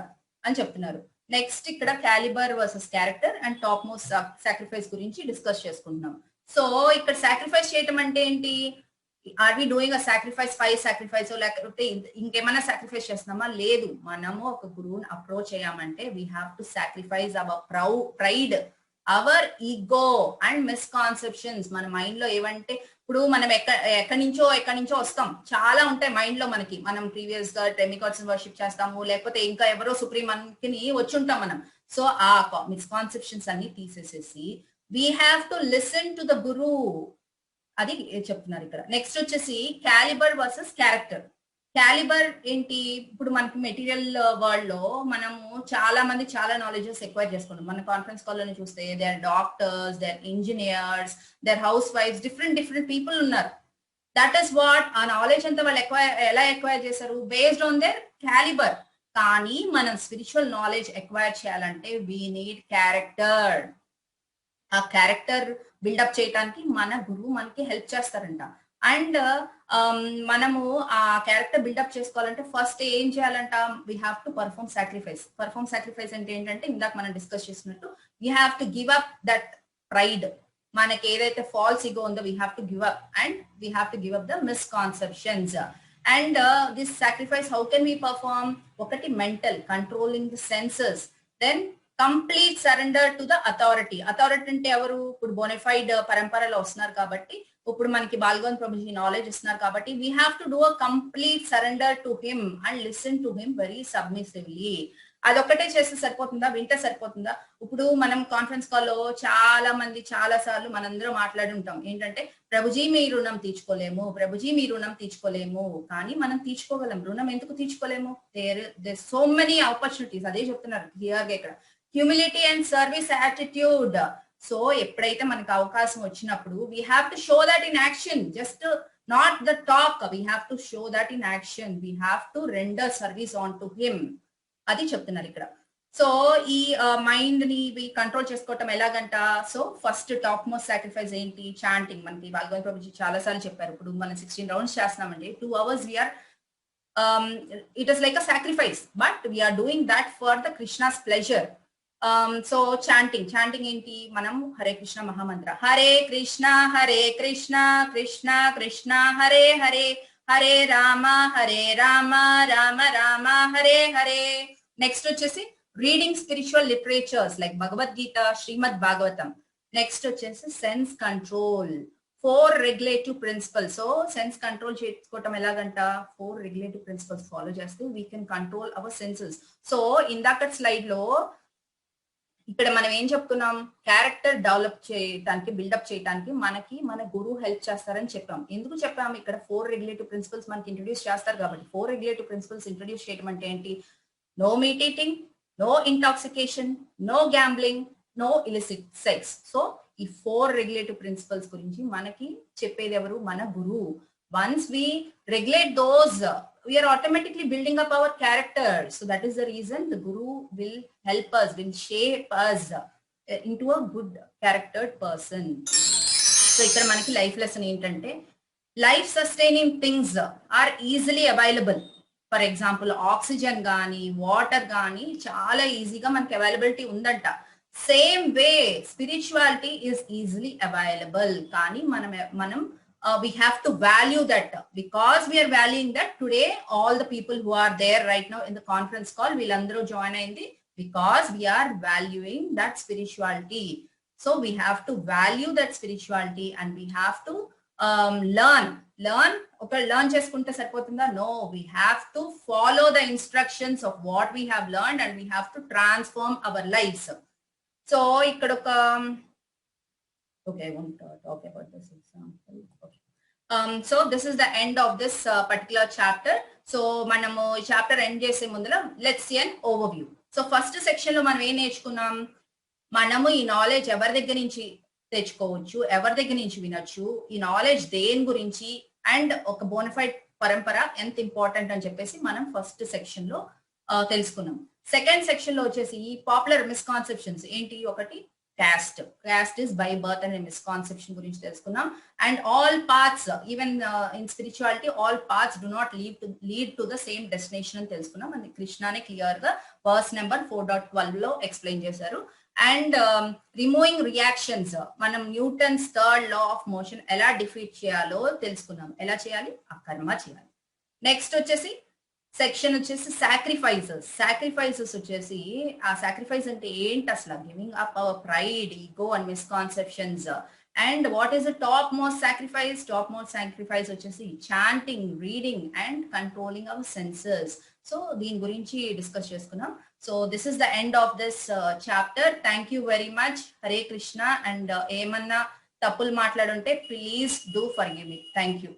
అని చెప్తున్నారు. నెక్స్ట్ ఇక్కడ caliber versus character and top most sacrifice గురించి డిస్కస్ చేసుకుంటున్నాం. సో ఇక్కడ సాక్రిఫైస్ చేయటం అంటే ఏంటి? Are we doing a sacrifice 5 sacrifice లేకపోతే ఇంకేమైనా సాక్రిఫైస్ చేస్తున్నామా? లేదు. మనము ఒక గురువుని అప్రోచ్ అయ్యామంటే we have to sacrifice our pride, our ego and misconceptions. మన మైండ్ లో ఏవంటే ఇప్పుడు మనం ఎక్కడి నుంచో వస్తాం. చాలా ఉంటాయి మైండ్ లో మనకి. మనం ప్రీవియస్ గా డెమిగాడ్స్ వర్షిప్ చేస్తాము, లేకపోతే ఇంకా ఎవరో సుప్రీం మనకి వచ్చుంటాం మనం. సో ఆ మిస్కాన్సెప్షన్స్ అన్ని తీసేసేసి we have to listen to the guru. అది చెప్తున్నారు ఇక్కడ. నెక్స్ట్ వచ్చేసి క్యాలిబర్ వర్సెస్ క్యారెక్టర్. క్యాలిబర్ ఏంటి? ఇప్పుడు మనకి మెటీరియల్ వరల్డ్ లో మనము చాలా మంది చాలా నాలెడ్జెస్ ఎక్వైర్ చేసుకుంటాం. మన కాన్ఫరెన్స్ కాల్ లోనే చూస్తే they are doctors, they are engineers, they are హౌస్ వైఫ్స్, డిఫరెంట్ పీపుల్ ఉన్నారు. దట్ ఈస్ వాట్ ఆ నాలెడ్జ్ అంతా వాళ్ళు ఎలా ఎక్వైర్ చేశారు? Based on their calibre. కానీ మనం స్పిరిచువల్ నాలెడ్జ్ ఎక్వైర్ చేయాలంటే వీ నీడ్ క్యారెక్టర్. ఆ క్యారెక్టర్ బిల్డప్ చేయడానికి మన గురువు మనకి హెల్ప్ చేస్తారంట. అండ్ మనము ఆ క్యారెక్టర్ బిల్డప్ చేసుకోవాలంటే ఫస్ట్ ఏం చేయాలంట? We have to perform sacrifice. Perform sacrifice అంటే ఏంటంటే ఇందాక మనం డిస్కస్ చేసినట్టు we have to give up that pride. మనకి ఏదైతే ఫాల్స్ ఈగో ఉందో we have to give up and we have to give up the misconceptions. And this sacrifice how can we perform? ఒకటి mental, controlling the senses. Then complete surrender to the authority. Authority అంటే ఎవరు? ఇప్పుడు bona fide పరంపరలో వస్తున్నారు కాబట్టి, ఇప్పుడు మనకి బాల్గోన్ ప్రభుజీ నాలెడ్జ్ ఇస్తున్నారు కాబట్టి we have to do a complete surrender to him and listen to him very submissively. అదొక్కటే చేస్తే సరిపోతుందా? వింటే సరిపోతుందా? ఇప్పుడు మనం కాన్ఫరెన్స్ కాల్ లో చాలా మంది చాలా సార్లు మనందరం మాట్లాడి ఉంటాం ఏంటంటే ప్రభుజీ మీ రుణం తీర్చుకోలేము, ప్రభుజీ మీ రుణం తీర్చుకోలేము. కానీ మనం తీర్చుకోగలం. రుణం ఎందుకు తీర్చుకోలేము? There so many opportunities. అదే చెప్తున్నారు క్లియర్ గా ఇక్కడ. Humility and service attitude. So ఎప్పుడైతే మనకు అవకాశం వచ్చినప్పుడు we have to show that in action. Just not the talk, we have to show that in action. We have to render service on to him. అది చెప్తున్నారు ఇక్కడ. So ఈ mind ని control చేసుకోవటం ఎలాగంట? So first top most sacrifice ఏంటి? Chanting. మనకి బాల్గోన్ ప్రభుజీ చాలా సార్లు చెప్పారు. ఇప్పుడు మనం 16 రౌండ్స్ చేస్తున్నామండి. 2 hours we're it is like a sacrifice, but we are doing that for the Krishna's pleasure. So chanting ఏంటి? మనం హరే కృష్ణ మహామంత్ర, హరే కృష్ణ కృష్ణ కృష్ణ హరే హరే, హరే రామ రామ రామ హరే హరే. నెక్స్ట్ వచ్చేసి reading spiritual literatures like Bhagavad Gita, Shrimad Bhagavatam. Next వచ్చేసి sense control, 4 regulative principles. So sense control చేసుకోవటం ఎలాగంట? 4 regulative principles follow చేస్తే we can control our senses. So ఇందాక slide లో ఇక్కడ మనం ఏం చెప్తున్నాం? క్యారెక్టర్ డెవలప్ చేయడానికి, బిల్డప్ చేయడానికి మనకి మన గురువు హెల్ప్ చేస్తారని చెప్పాం. ఎందుకు చెప్పాం? ఇక్కడ 4 రెగ్యులేటివ్ ప్రిన్సిపల్స్ మనకి ఇంట్రడ్యూస్ చేస్తారు కాబట్టి. 4 రెగ్యులేటివ్ ప్రిన్సిపల్స్ ఇంట్రడ్యూస్ చేయడం అంటే ఏంటి? No meat eating, no intoxication, no gambling, no illicit sex. So ఈ 4 రెగ్యులేటివ్ ప్రిన్సిపల్స్ గురించి మనకి చెప్పేది ఎవరు? మన గురువు. Once we regulate those, we are automatically building up our character. So that is the reason the guru will help us, will shape us into a good charactered person. So ఇక్కడ మనకి life lesson ఏంటంటే life sustaining things are easily available. For example oxygen కానీ water కానీ చాలా ఈజీగా మనకి availability ఉందంట. Same way spirituality is easily available. కానీ మనం we have to value that. Because we are valuing that, today all the people who are there right now in the conference call will join in the, because we are valuing that spirituality. So we have to value that spirituality and we have to learn. Okay, learn చేసుకుంటే సరిపోతుందా? No, we have to follow the instructions of what we have learned and we have to transform our lives. So ఇక్కడ ఒక okay, I want to talk about this example. Okay. So this is the end of this particular chapter. So మనము chapter end చేసే ముందర let's see an overview. So first section లో మనం ఏం నేర్చుకున్నాం? మనము ఈ నాలెడ్జ్ ఎవరి దగ్గర నుంచి తెచ్చుకోవచ్చు, ఎవరి దగ్గర నుంచి వినొచ్చు, ఈ నాలెడ్జ్ దేని గురించి, అండ్ ఒక బోనఫైడ్ పరంపర ఎంత ఇంపార్టెంట్ అని చెప్పేసి మనం ఫస్ట్ సెక్షన్ లో తెలుసుకున్నాం. సెకండ్ సెక్షన్ లో వచ్చేసి ఈ పాపులర్ మిస్కాన్సెప్షన్స్ ఏంటి? ఒకటి caste is by birth అనే మిస్కాన్సెప్షన్ గురించి తెలుసుకున్నాం. And all paths, even in spirituality all paths do not lead to the same destination అని తెలుసుకున్నాం. అది కృష్ణానే క్లియర్ గా వర్స్ నెంబర్ 4.12 లో ఎక్స్ప్లెయిన్ చేశారు. అండ్ రిమూవింగ్ రియాక్షన్స్, మనం Newton's third law of motion ఎలా డిఫీట్ చేయాలో తెలుసుకున్నాం. ఎలా చేయాలి? అకర్మ చేయాలి. నెక్స్ట్ వచ్చేసి సెక్షన్ వచ్చేసి సాక్రిఫైసెస్ వచ్చేసి, ఆ సాక్రిఫైస్ అంటే ఏంటి అసలు? Giving up our pride, ego and misconceptions. And what is the top most sacrifice వచ్చేసి chanting, reading and controlling our senses. So దీని గురించి డిస్కస్ చేసుకున్నాం. So this is the end of this chapter. Thank you very much. Hare Krishna. And ఏమన్నా తప్పులు మాట్లాడుంటే please do forgive me. Thank you.